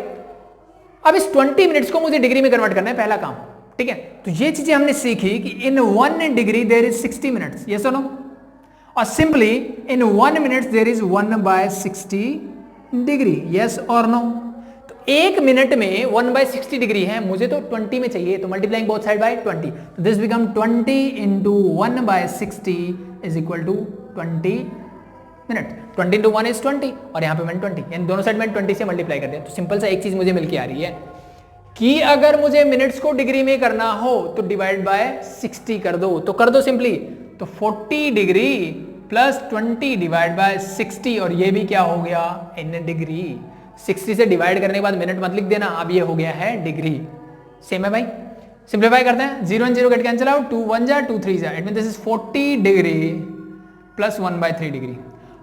अब इस 20 मिनट्स को मुझे डिग्री में कन्वर्ट करना है, पहला काम। ठीक है, तो ये चीजें हमने सीखी कि in 1 degree there is 60 minutes, ये सुनो, और simply in 1 minute there is 1/60 degree, yes और नो। तो 1 मिनट में 1/60 डिग्री है, मुझे तो 20 में चाहिए, तो मल्टीप्लाइंग बोथ साइड बाय 20, तो this become 20 into 1/60 is equal to 20 minute. 20 into 1 is 20 और यहाँ पे मैंने 20, यानी दोनों साइड मैंने 20 से मल्टीप्लाई कर दिया। तो सिंपल सा एक चीज मुझे मिलके आ रही है कि अगर मुझे मिनट्स को डिग्री में करना हो तो डिवाइड बाय 60 कर दो, तो कर दो सिंपली। तो 40 डिग्री प्लस 20 डिवाइड बाय 60, और ये भी क्या हो गया इन डिग्री। 60 से डिवाइड करने के बाद मिनट मत लिख देना, अब ये हो गया है डिग्री। सेम है भाई, सिंप्लीफाई करते हैं, 0 and 0 गेट कैंसिल आउट, 2 1 जा 2 3 जा, it mean this is 40 degree plus 1/3 degree.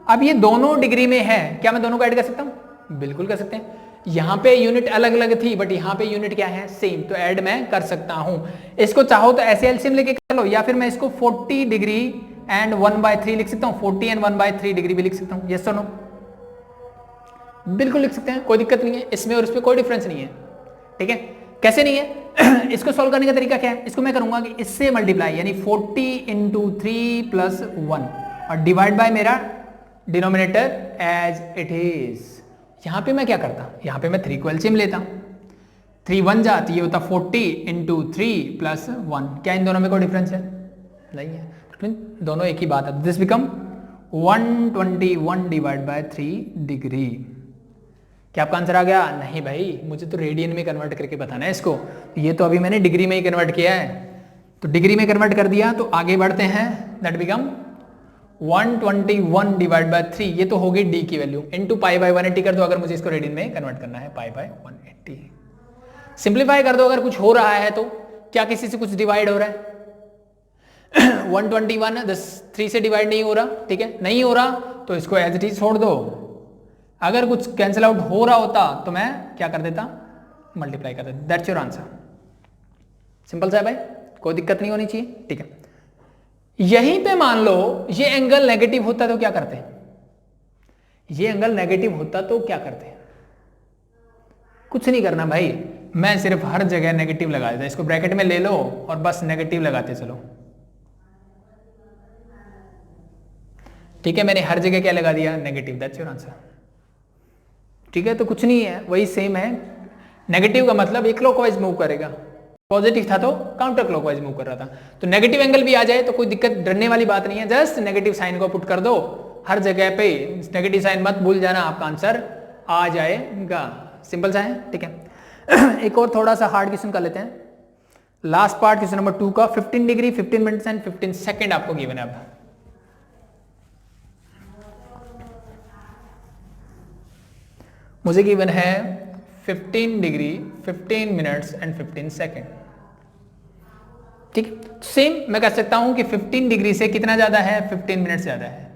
अब ये दोनों डिग्री में है, क्या मैं दोनों को ऐड कर सकता हूं? बिल्कुल कर सकते हैं। यहां पे यूनिट अलग अलग थी बट यहां पे यूनिट क्या है, सेम, तो ऐड मैं कर सकता हूं। इसको चाहो तो ऐसे एलसीएम लेके कर लो, या फिर मैं इसको 40 डिग्री एंड 1/3 लिख सकता हूं, 40 एंड 1/3 डिग्री भी लिख सकता हूं, यस और नो? बिल्कुल लिख सकते हैं, कोई दिक्कत नहीं है, इसमें और इसमें कोई डिफरेंस नहीं है। ठीक है, कैसे नहीं है? इसको सॉल्व करने का तरीका क्या है? इसको मैं करूंगा कि इससे मल्टीप्लाई, यानी 40 इंटू 3 प्लस 1 और डिवाइड बाय मेरा डिनोमिनेटर एज इट इज। यहां पे मैं क्या करता, यहां पे मैं 3 को एलसीएम लेता, 3 1 जाती, ये होता 40 इंटू 3 प्लस 1। क्या इन दोनों में कोई डिफरेंस है? नहीं है, दोनों एक ही बात है। This become 121 divide by 3 degree. क्या आपका आंसर आ गया? नहीं भाई, मुझे तो रेडियन में कन्वर्ट करके बताना है इसको, ये तो अभी मैंने डिग्री में ही कन्वर्ट किया है। तो डिग्री में कन्वर्ट कर दिया, तो आगे बढ़ते हैं, दैट बिकम 121 डिवाइड बाय 3, ये तो हो गई डी की वैल्यू, इनटू पाई बाय 180 कर दो अगर मुझे इसको रेडियन में कन्वर्ट करना है, पाई बाय 180। सिंप्लीफाई कर दो अगर कुछ हो रहा है तो, क्या किसी से कुछ डिवाइड हो रहा है? 121 3 से डिवाइड नहीं हो रहा, ठीक है, नहीं हो रहा तो इसको एज इट इज छोड़ दो। अगर कुछ कैंसिल आउट हो रहा होता तो मैं क्या कर देता, मल्टीप्लाई कर देता। That's your answer. सिंपल सा है भाई, कोई दिक्कत नहीं होनी चाहिए। ठीक है, यहीं पे मान लो ये एंगल नेगेटिव होता तो क्या करते? ये एंगल नेगेटिव होता तो क्या करते? कुछ नहीं करना भाई, मैं सिर्फ हर जगह नेगेटिव लगा देता, इसको ब्रैकेट में ले लो और बस नेगेटिव लगाते चलो। ठीक है, मैंने हर जगह क्या लगा दिया, नेगेटिव। That's your answer. ठीक है, तो कुछ नहीं है, वही सेम है। नेगेटिव का मतलब ये क्लॉकवाइज मूव करेगा, पॉजिटिव था तो काउंटर क्लॉकवाइज मूव कर रहा था। तो नेगेटिव एंगल भी आ जाए तो कोई दिक्कत, डरने वाली बात नहीं है, जस्ट नेगेटिव साइन को पुट कर दो हर जगह पे, नेगेटिव साइन मत भूल जाना, आपका आंसर आ जाएगा। सिंपल सा है। ठीक है, एक और थोड़ा सा हार्ड क्वेश्चन कर लेते हैं, लास्ट पार्ट, क्वेश्चन नंबर 2 का। 15 डिग्री 15 मिनट्स एंड 15 सेकेंड आपको गिवन है। अब मुझे गिवन है 15 डिग्री 15 मिनट्स एंड 15 सेकेंड। ठीक है, सेम मैं कह सकता हूं कि 15 डिग्री से कितना ज्यादा है, 15 मिनट्स ज्यादा है,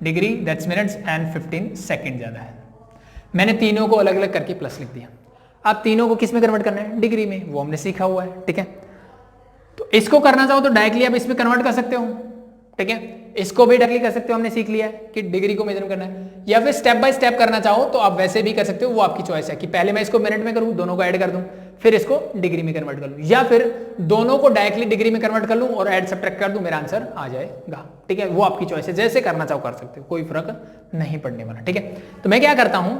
degree that's minutes and 15 second ज्यादा है। मैंने तीनों को अलग अलग करके प्लस लिख दिया। आप तीनों को किस में कन्वर्ट करना है, डिग्री में, वो हमने सीखा हुआ है। ठीक है, तो इसको करना चाहो तो डायरेक्टली आप इसमें कन्वर्ट कर सकते हो। ठीक है, इसको भी डायरेक्टली कर सकते हो, हमने सीख लिया है कि डिग्री को मेजर करना है, या फिर स्टेप बाय स्टेप करना चाहो तो आप वैसे भी कर सकते हो, वो आपकी चॉइस है कि पहले मैं इसको मिनट में करूं, दोनों को ऐड कर दूं, फिर इसको डिग्री में कन्वर्ट कर लूं, या फिर दोनों को डायरेक्टली डिग्री में कन्वर्ट कर लूं और ऐड सब्ट्रैक्ट कर दूं, मेरा आंसर आ जाएगा। ठीक है, वो आपकी चॉइस है, जैसे करना चाहो कर सकते हो, कोई फर्क नहीं पड़ने वाला। ठीक है, तो मैं क्या करता हूं,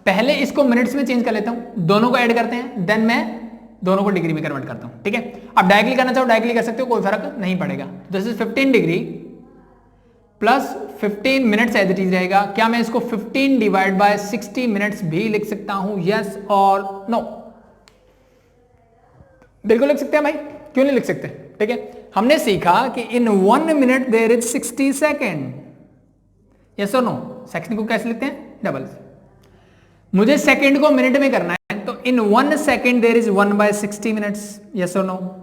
पहले इसको मिनट्स में चेंज कर लेता हूं, दोनों को ऐड करते हैं, देन मैं दोनों को डिग्री में कन्वर्ट करता हूं। ठीक है, आप डायरेक्टली करना चाहो डायरेक्टली कर सकते हो, कोई फर्क नहीं पड़ेगा। This is 15 degree plus 15 minutes as it is रहेगा। क्या मैं इसको 15 डिवाइड बाय 60 मिनट्स भी लिख सकता हूं, यस और नो? बिल्कुल लिख सकते हैं भाई, क्यों नहीं लिख सकते? ठीक है, हमने सीखा कि in 1 minute there is 60 second, yes और नो? सेकंड को कैसे लिखते हैं, डबल। मुझे सेकंड को मिनट में करना है, तो in 1 second there is 1/60 minutes, yes और नो?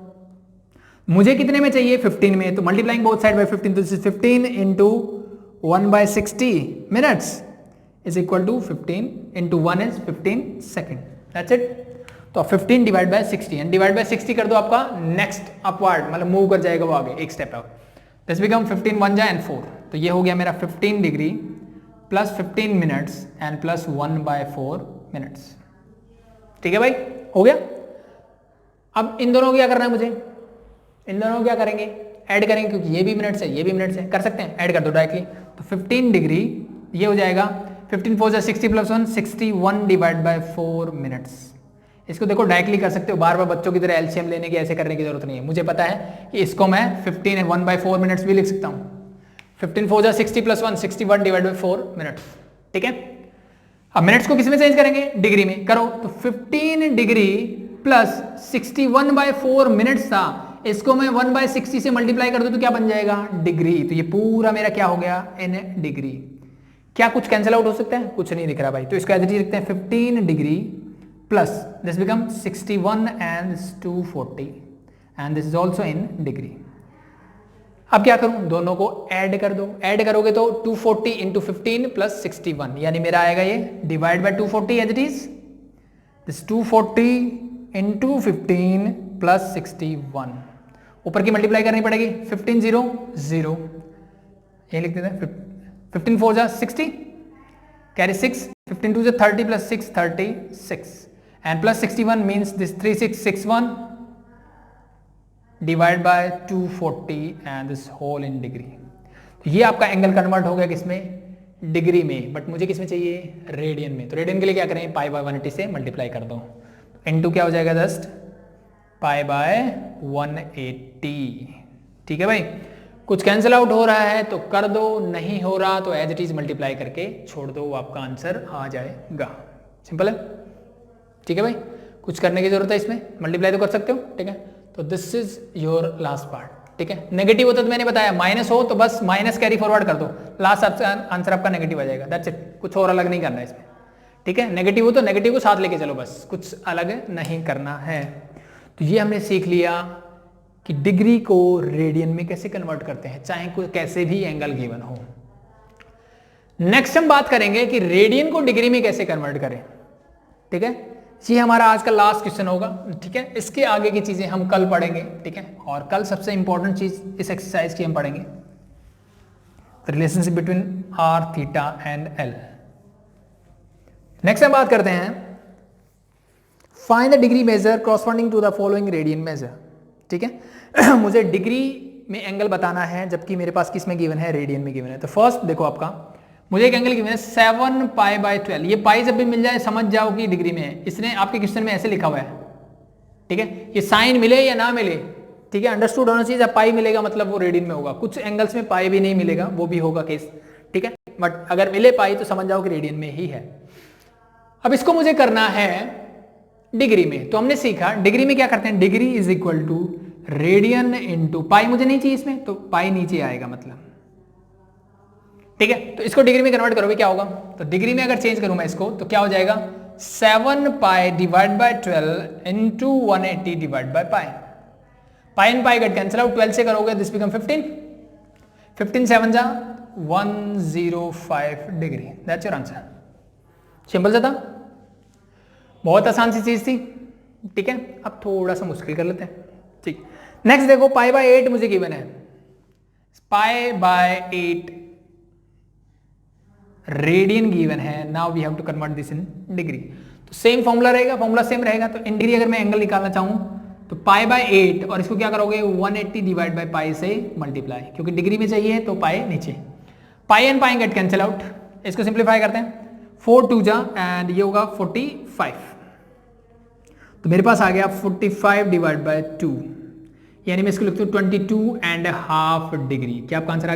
मुझे कितने में चाहिए, 15 में, तो मल्टीप्लाइंग बोथ साइड बाय 15, तो 15 into 1/60 minutes is equal to 15 into 1 is 15 second. That's it. तो 15 divide by 60 and divide by 60 कर दो, आपका नेक्स्ट अपवर्ड मतलब मूव कर जाएगा वो आगे एक स्टेप है। दिस बिकम 15 1 जा एंड 4, तो ये हो गया मेरा 15 degree plus 15 minutes and plus 1/4 minutes. ठीक है भाई, हो गया। अब इन दोनों को क्या करना है मुझे, इन दोनों को क्या करेंगे, ऐड करेंगे, क्योंकि ये भी मिनट्स है ये भी मिनट्स है, कर सकते हैं, ऐड कर दो डायरेक्टली। तो 15 डिग्री ये हो जाएगा 15 4 जा 60 प्लस 1 61 डिवाइड बाय 4 मिनट्स। इसको देखो डायरेक्टली कर सकते हो, बार बार बच्चों की तरह एलसीएम लेने की ऐसे करने की जरूरत नहीं है। मुझे पता है कि इसको मैं 15 एंड 1/4 मिनट्स भी लिख सकता हूँ। 15 4 जा 60 प्लस 1 61 डिवाइड बाय 4 मिनट्स। ठीक है, अब मिनट्स को किस में चेंज करेंगे, डिग्री में करो। तो 15 डिग्री प्लस 61/4 मिनट्स था, इसको मैं 1/60 से मल्टीप्लाई कर दूं तो क्या बन जाएगा, डिग्री। तो ये पूरा मेरा क्या हो गया, इन डिग्री। क्या कुछ कैंसिल आउट हो सकता है, कुछ नहीं दिख रहा भाई, तो इसको एज इट इज लिखते हैं 15 degree plus this become 61 and 240 and this is also in degree. अब क्या करूं, दोनों को ऐड कर दो, ऐड करोगे तो 240 इंटू 15 प्लस 61, यानी मेरा आएगा ये divide by 240 as it is this 240 into 15 plus 61। ऊपर की मल्टीप्लाई करनी पड़ेगी, 15 0 0, ये लिख देते हैं 15 4 जा 60 कैरी 6, 15 2 जा 30 plus 6 36 and plus 61 means this 3661 divide by 240 and this whole in degree. तो ये आपका एंगल कन्वर्ट हो गया किसमें, डिग्री में, बट मुझे किसमें चाहिए, रेडियन में। तो रेडियन के लिए क्या करें, पाई बाय 180 से मल्टीप्लाई कर दो, इनटू क्या हो जाएगा जस्ट पाई बाय 180। ठीक है भाई, कुछ कैंसिल आउट हो रहा है तो कर दो, नहीं हो रहा तो एज इट इज मल्टीप्लाई करके छोड़ दो, आपका आंसर आ जाएगा। सिंपल है, ठीक है भाई, कुछ करने की जरूरत है इसमें, मल्टीप्लाई तो कर सकते हो। ठीक है, तो this is your last part. ठीक है, नेगेटिव होता तो मैंने बताया, माइनस हो तो बस माइनस कैरी फॉरवर्ड कर दो, लास्ट आंसर आपका नेगेटिव आ जाएगा, दैट्स इट, कुछ और अलग नहीं करना है इसमें। ठीक है, नेगेटिव हो तो नेगेटिव को साथ लेके चलो, बस कुछ अलग नहीं करना है। तो ये हमने सीख लिया कि डिग्री को रेडियन में कैसे कन्वर्ट करते हैं, चाहे कोई कैसे भी एंगल गिवन हो। नेक्स्ट हम बात करेंगे कि रेडियन को डिग्री में कैसे कन्वर्ट करें। ठीक है, ये हमारा आज का लास्ट क्वेश्चन होगा। ठीक है, इसके आगे की चीजें हम कल पढ़ेंगे। ठीक है, और कल सबसे इंपॉर्टेंट चीज इस एक्सरसाइज की हम पढ़ेंगे, relationship between R theta and L. Next हम बात करते हैं find the degree measure corresponding to the following radian measure. ठीक है, मुझे डिग्री में एंगल बताना है, जबकि मेरे पास किस में गिवन है, रेडियन में गिवन है। तो फर्स्ट देखो, आपका मुझे एक एंगल गिवन है 7 पाई बाय 12। ये पाई जब भी मिल जाए समझ जाओ कि डिग्री में है, इसने आपके क्वेश्चन में ऐसे लिखा हुआ है। ठीक है, ये साइन मिले या ना मिले, ठीक है, अंडरस्टूड होना चाहिए। जब पाई मिलेगा मतलब वो रेडियन में होगा, कुछ एंगल्स में पाई भी नहीं मिलेगा, वो भी होगा केस। ठीक है, बट अगर मिले पाई तो समझ जाओ कि रेडियन में ही है। अब इसको मुझे करना है डिग्री में, तो हमने सीखा डिग्री में क्या करते हैं, degree is equal to radian into pi. मुझे नहीं चाहिए इसमें, तो पाई नीचे आएगा मतलब। ठीक है, तो इसको डिग्री में कन्वर्ट करोगे क्या होगा, तो डिग्री में अगर चेंज करूं मैं इसको तो क्या हो जाएगा, 7 पाई divide bye 12 into 180 divide by pi. Pi and pi get cancel out, 12 से करोगे दिस बिकम 15, 15 7 जा 105 degree. That's your answer. Simple सा था, बहुत आसान सी चीज थी। ठीक है, अब थोड़ा सा मुश्किल कर लेते हैं। ठीक, नेक्स्ट देखो, पाई बाय 8 मुझे गिवन है, पाई बाय 8 रेडियन गिवन है। Now we have to convert this in degree. तो सेम फॉर्मूला रहेगा, फॉर्मूला सेम रहेगा। तो इन डिग्री अगर मैं एंगल निकालना चाहूं तो पाई बाय 8 और इसको क्या करोगे 180 डिवाइड बाय पाई से मल्टीप्लाई, क्योंकि डिग्री में चाहिए तो पाई नीचे। Pi and pi get cancel out, इसको सिंप्लीफाई करते हैं, 4 2 जा एंड ये होगा 45। तो मेरे पास आ गया 45 डिवाइड बाय 2, यानी मैं इसको लिखता हूं 22.5 डिग्री। क्या आपका आंसर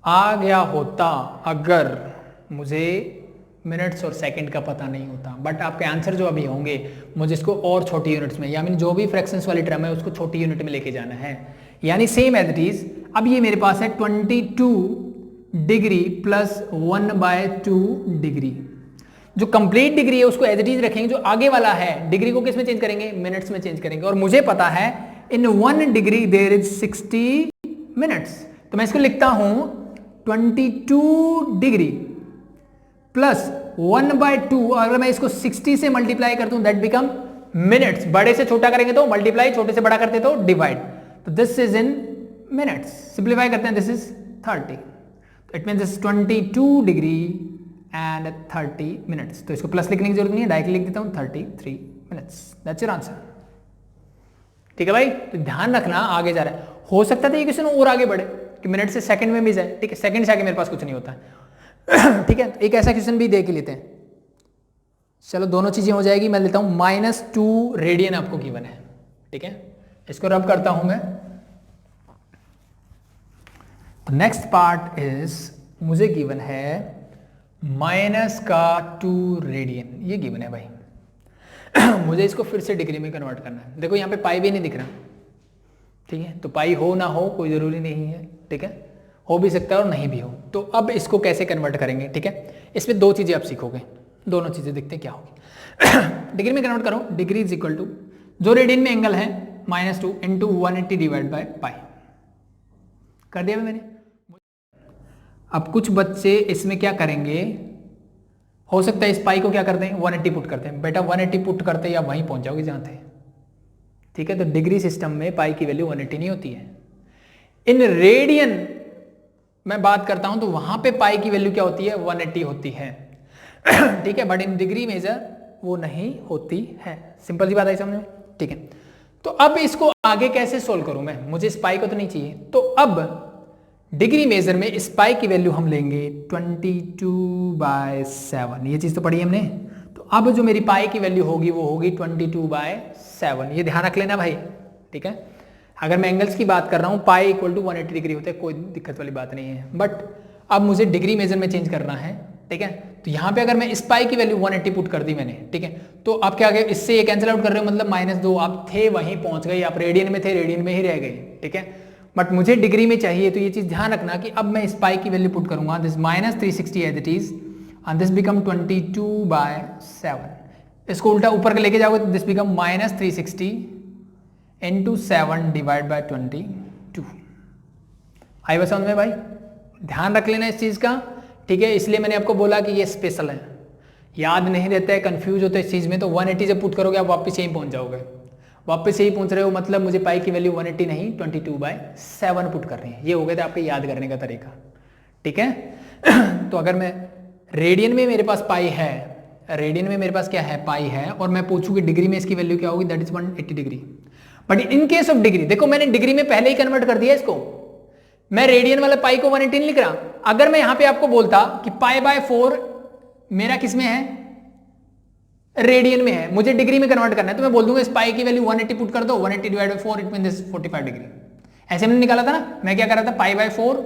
आ गया होता अगर मुझे मिनट्स और सेकंड का पता नहीं होता। बट आपके आंसर जो अभी होंगे मुझे इसको और छोटी यूनिट्स में, यानी जो भी फ्रैक्शंस वाली टर्म है उसको छोटी यूनिट में लेके जाना है, यानी सेम एज इट इज। अब ये मेरे पास है 22 डिग्री प्लस 1/2 डिग्री। जो कंप्लीट डिग्री है उसको एज इट इज रखेंगे, जो आगे वाला है डिग्री को किस में चेंज करेंगे, मिनट्स में चेंज करेंगे। और मुझे पता है इन 1 डिग्री देयर इज 60 मिनट्स। तो मैं इसको लिखता हूं 22 डिग्री प्लस 1/2, और अगर मैं इसको 60 से मल्टीप्लाई करता हूं दैट बिकम मिनट्स। बड़े से छोटा करेंगे तो मल्टीप्लाई, छोटे से बड़ा करते तो डिवाइड। तो this is in minutes. Simplify करते हैं, दिस इज 30, तो it mean this 22 degree and 30 minutes. तो इसको प्लस लिखने की जरूरत नहीं है, डायरेक्टली लिख देता हूं 33 मिनट्स। That's your answer. ठीक है भाई, तो ध्यान रखना आगे जा रहा है, हो सकता था ये क्वेश्चन और आगे बढ़े कि मिनट से सेकंड में भी जाए। ठीक है, सेकंड से आगे मेरे पास कुछ नहीं होता है। ठीक है, तो एक ऐसा क्वेश्चन भी दे के लेते हैं। चलो दोनों चीजें हो जाएगी, मैं लेता हूं -2 रेडियन आपको गिवन है। ठीक है, इसको रब करता हूं मैं। तो नेक्स्ट पार्ट इज मुझे गिवन है -2 रेडियन, ये गिवन है भाई। मुझे इसको फिर से डिग्री में कन्वर्ट करना है। देखो यहाँ पे पाई भी नहीं दिख रहा। ठीक है, तो पाई हो ना हो कोई जरूरी नहीं है। ठीक है, हो भी सकता है और नहीं भी हो। तो अब इसको कैसे कन्वर्ट करेंगे? ठीक है, इसमें दो चीजें आप सीखोगे, दोनों चीजें देखते हैं क्या होगी। डिग्री में कन्वर्ट करो, डिग्री इज इक्वल टू जो रेडियन में एंगल है -2 इंटू 180 डिवाइड बाय पाई। कर दिया मैंने। अब कुछ बच्चे इसमें क्या करेंगे, हो सकता है इस पाई को क्या करते हैं 180 पुट करते हैं। बेटा 180 पुट करते या वहीं पहुंच जाओगे जहां थे। ठीक है, तो डिग्री सिस्टम में पाई की वैल्यू 180 नहीं होती है। इन रेडियन मैं बात करता हूं तो वहां पे पाई की वैल्यू क्या होती है 180 होती है। ठीक है, बट इन डिग्री मेजर वो नहीं होती है। सिंपल सी बात है समझ में। ठीक है, तो अब इसको आगे कैसे सोल्व करूं मैं, मुझे इस पाई को तो नहीं चाहिए। तो अब डिग्री मेजर में इस पाई की वैल्यू हम लेंगे 22/7। ये चीज तो पढ़ी हमने। तो अब जो मेरी पाई की वैल्यू होगी वो होगी 22/7। ये ध्यान रख लेना भाई। ठीक है, अगर मैं एंगल्स की बात कर रहा हूं पाई इक्वल टू 180 डिग्री होता है, कोई दिक्कत वाली बात नहीं है। बट अब मुझे डिग्री मेजर में चेंज करना है। ठीक है, तो यहां पे अगर मैं इस पाई की वैल्यू 180 पुट कर दी मैंने। ठीक है, तो आप क्या गए, इससे ये कैंसिल आउट कर रहे हो, मतलब -2 आप थे वहीं पहुंच गए, आप रेडियन में थे रेडियन में ही रह गए। ठीक है, बट मुझे डिग्री में चाहिए, तो ये चीज ध्यान रखना कि अब मैं इस पाई की वैल्यू पुट करूंगा, this -360 as it is and this become 22/7। इसको उल्टा ऊपर के लेके जाओगे तो this become -360 into 7 divide by 22। आई बस समझ में भाई, ध्यान रख लेना इस चीज का। ठीक है, इसलिए मैंने आपको बोला कि ये स्पेशल है, याद नहीं रहता है, कंफ्यूज होता है इस चीज में। तो 180 जब पुट करोगे आप वापस यहीं पहुंच जाओगे। वापस यही पूछ रहे हो, मतलब मुझे पाई की वैल्यू 180 नहीं 22/7 पुट कर रही है। ये हो गया था आपके याद करने का तरीका। ठीक है, तो अगर मैं रेडियन में मेरे पास पाई है, रेडियन में मेरे पास क्या है पाई है, और मैं पूछूं कि डिग्री में इसकी वैल्यू क्या होगी, that is 180 degree. But in case of degree, देखो मैंने डिग्री में पहले ही कन्वर्ट कर दिया इसको, मैं रेडियन वाला पाई को 180 नहीं लिख रहा। अगर मैं यहां पे आपको बोलता कि π/4 मेरा किस में है, रेडियन में है, मुझे डिग्री में कन्वर्ट करना है, तो मैं बोल दूंगा इस पाई की वैल्यू 180 पुट कर दो, 180 divide by 4 it mean this 45 degree. ऐसे मैंने निकाला था ना, मैं क्या कर रहा था π/4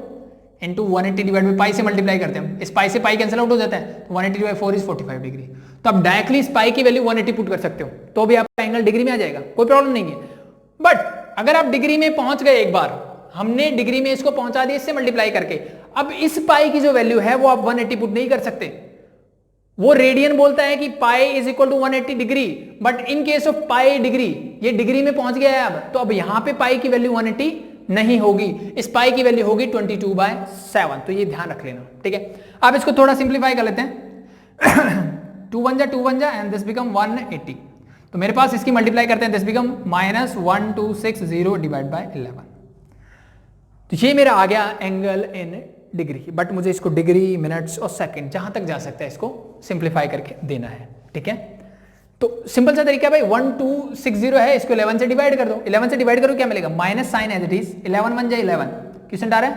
इंटू 180 डिवाइड बाय पाई से मल्टीप्लाई करते हैं, इस पाई से पाई कैंसिल आउट हो जाता है, तो 180 बाय 4 इज 45 डिग्री। तो आप डायरेक्टली इस पाई की वैल्यू 180 पुट कर सकते हो, तो भी आपका एंगल डिग्री में आ जाएगा, कोई प्रॉब्लम नहीं है। बट अगर आप डिग्री में पहुंच गए, एक बार हमने डिग्री में इसको पहुंचा दिया इससे मल्टीप्लाई करके, अब इस पाई की जो वैल्यू है वो आप 180 पुट नहीं कर सकते। वो रेडियन बोलता है कि pi is equal to 180 degree, but in case of pi degree, ये डिग्री में पहुंच गया है अब, तो अब यहां पे पाई की वैल्यू 180 नहीं होगी, इस पाई की वैल्यू होगी 22/7। तो ये ध्यान रख लेना। ठीक है, अब इसको थोड़ा सिंप्लीफाई कर लेते हैं। 2 1 जा एंड दिस बिकम 180। तो मेरे पास इसकी मल्टीप्लाई करते हैं, दिस बिकम -1260 डिवाइड बाय 11। तो ये मेरा आ गया एंगल इन डिग्री। बट मुझे इसको डिग्री, मिनट्स और सेकंड जहां तक जा सकता है इसको सिंप्लीफाई करके देना है। ठीक है, तो सिंपल सा तरीका है भाई, 1260 है, इसको 11 से डिवाइड कर दो। 11 से डिवाइड करो क्या मिलेगा, minus sign as it is, 11 1 जा 11, क्वेश्चन आ रहा है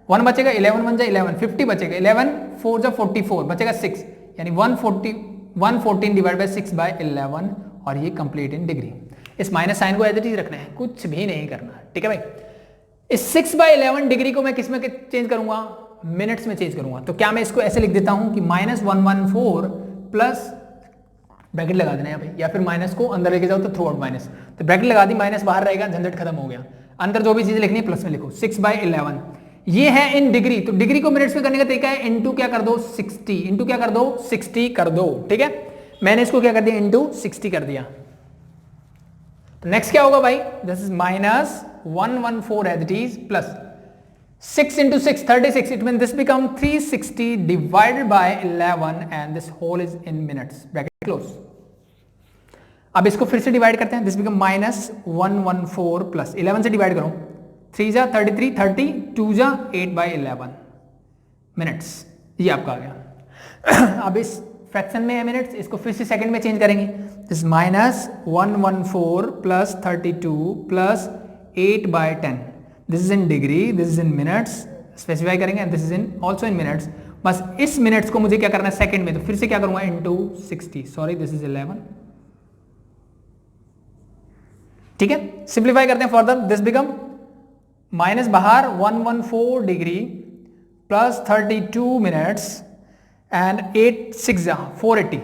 1 बचेगा, 11 1 जा 11, 50 बचेगा, 11 4 जा 44 बचेगा 6, यानी 114 डिवाइड बाय 6/11, और ये कंप्लीट इन डिग्री। इस माइनस साइन को एज इट इज रखना है, कुछ भी नहीं करना। ठीक है भाई, इस 6/11 डिग्री को मैं किस में चेंज करूंगा, मिनट्स में चेंज करूंगा। तो क्या मैं इसको ऐसे लिख देता हूं कि -114 प्लस ब्रैकेट लगा देना है भाई, या फिर माइनस को अंदर लेके जाओ तो थ्रू आउट माइनस, तो ब्रैकेट लगा दी, माइनस बाहर रहेगा, झंझट खत्म हो गया। अंदर जो भी चीज लिखनी है प्लस में लिखो। 6/11 ये है इन डिग्री, तो डिग्री को मिनट्स में करने का तरीका है इनटू क्या कर दो 60, इनटू क्या कर दो 60 कर दो। ठीक है, मैंने इसको क्या कर दिया इनटू 60 कर दिया। तो नेक्स्ट क्या होगा भाई, this is -114 as it is plus 6 into 6 36, it means this become 360 divided by 11 and this whole is in minutes, bracket close। अब इसको फिर से डिवाइड करते हैं, this become -114 प्लस 11 से डिवाइड करो 3 जा 33, 30, 2 जा 8/11 मिनट्स, ये आपका आ गया। अब इस फ्रैक्शन में है मिनट्स, इसको फिर से सेकंड में चेंज करेंगे। This -114 plus 32 plus 8/10, this is in degree, this is in minutes, specify करेंगे and this is in also in minutes. बस इस मिनट्स को मुझे क्या करना है सेकंड में, तो फिर से क्या करूंगा इनटू 60, सॉरी दिस इज 11, ठीक है। सिंप्लीफाई करते हैं फर्दर, दिस बिकम माइनस बाहर 114 डिग्री प्लस 32 मिनट्स एंड 8 6 जा 480,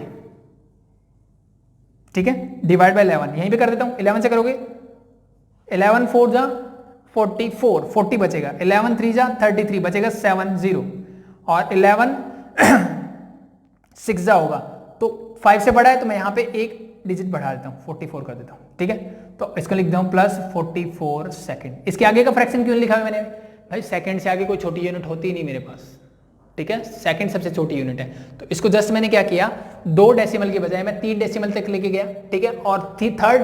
ठीक है, डिवाइड बाय 11, यहीं पे कर देता हूं, 11 से करोगे 11 4 जा 44, 40 बचेगा, 11 3 जा 33 बचेगा 70, और 11 6 जा होगा तो 5 से बड़ा है, तो मैं यहाँ पे एक डिजिट बढ़ा देता हूँ, 44 कर देता हूँ, ठीक है। तो इसको लिख दूँ प्लस 44 सेकेंड। इसके आगे का फ्रैक्शन क्यों लिखा है मैंने भाई, सेकंड से आगे कोई छोटी यूनिट होती ही नहीं मेरे पास, ठीक है, सेकंड सबसे छोटी यूनिट है। तो इसको जस्ट मैंने क्या किया, 2 डेसिमल के बजाय मैं 3 डेसिमल तक लेके गया, ठीक है। और थर्ड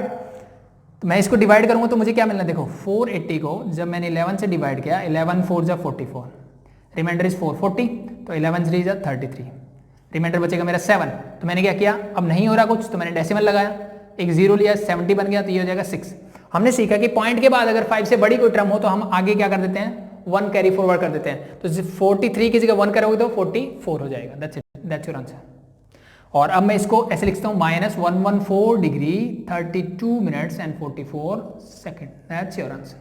तो मैं इसको डिवाइड करूंगा तो मुझे क्या मिलना, देखो 480 को जब मैंने 11 से डिवाइड किया, 11 4 जा 44, रिमाइंडर इज 440, तो 11 3 जा 33, रिमाइंडर बचेगा मेरा 7। तो मैंने क्या किया, अब नहीं हो रहा कुछ तो मैंने डेसिमल लगाया, एक 0 लिया, 70 बन गया, तो ये हो जाएगा 6। हमने सीखा कि पॉइंट के बाद अगर 5 से बड़ी कोई टर्म हो तो हम आगे क्या कर देते हैं, 1 कैरी फॉरवर्ड कर देते हैं। तो 43 की जगह 1 करोगे तो 44 हो जाएगा, दैट्स योर आंसर। और अब मैं इसको ऐसे लिखता हूं -114 degree 32 minutes and 44 second, that's your answer,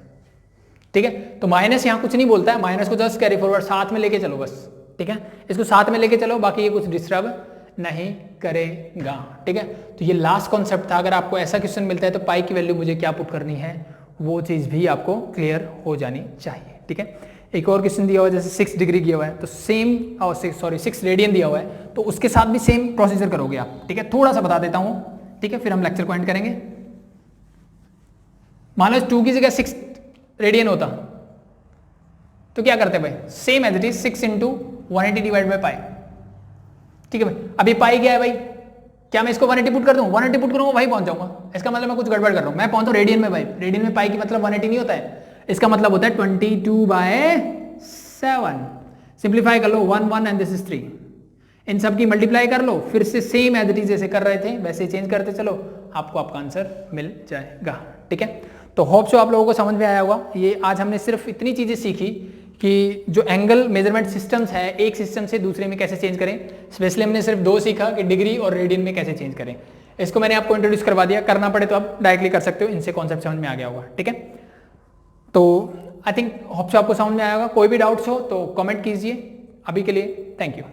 ठीक है। तो माइनस यहाँ कुछ नहीं बोलता है, माइनस को जस्ट कैरी फॉरवर्ड साथ में लेके चलो बस, ठीक है, इसको साथ में लेके चलो, बाकी ये कुछ डिस्टर्ब नहीं करेगा, ठीक है। तो ये लास्ट कॉन्सेप्ट था। अगर आपको ऐसा क्वेश्चन मिलता है तो पाई की वैल्यू मुझे क्या पुट करनी है, वो चीज़ भी आपको क्लियर हो जानी चाहिए, ठीक है। एक और क्वेश्चन दिया हुआ है, जैसे 6 डिग्री दिया हुआ है तो सेम, और 6 रेडियन दिया हुआ है तो उसके साथ भी सेम प्रोसीजर करोगे आप, ठीक है। थोड़ा सा बता देता हूँ, ठीक है, फिर हम लेक्चर को एंड करेंगे। मान लो 2 की जगह 6 रेडियन होता तो क्या करते भाई, same as it is 6 into 180 divide by pi, ठीक है भाई। अभी पाई क्या है भाई, क्या मैं इसको 180 पुट कर दूं, 180 पुट करूंगा वही पहुंच जाऊंगा, इसका मतलब मैं कुछ गड़बड़ कर रहा हूं, मैं पहुंचू रेडियन में भाई, रेडियन में पाई की मतलब 180 नहीं होता है, इसका मतलब होता है 22/7। सिंप्लीफाई कर लो, 1 1 एंड दिस इज 3, इन सब की मल्टीप्लाई कर लो, फिर से सेम एज इट इज जैसे कर रहे थे वैसे चेंज करते चलो, आपको आपका आंसर मिल जाएगा, ठीक है। तो होप सो आप लोगों को समझ में आया होगा। ये आज हमने सिर्फ इतनी चीजें सीखी कि जो एंगल मेजरमेंट सिस्टम्स है एक सिस्टम से दूसरे में कैसे चेंज करें। स्पेशली हमने सिर्फ 2 सीखा कि डिग्री और रेडियन में कैसे चेंज करें। इसको मैंने आपको इंट्रोड्यूस करवा दिया, करना पड़े तो आप डायरेक्टली कर सकते हो, इनसे कॉन्सेप्ट समझ में आ गया होगा, ठीक है। तो आई थिंक होप सो आपको समझ में आया होगा। कोई भी डाउट्स हो तो कमेंट कीजिए। अभी के लिए थैंक यू।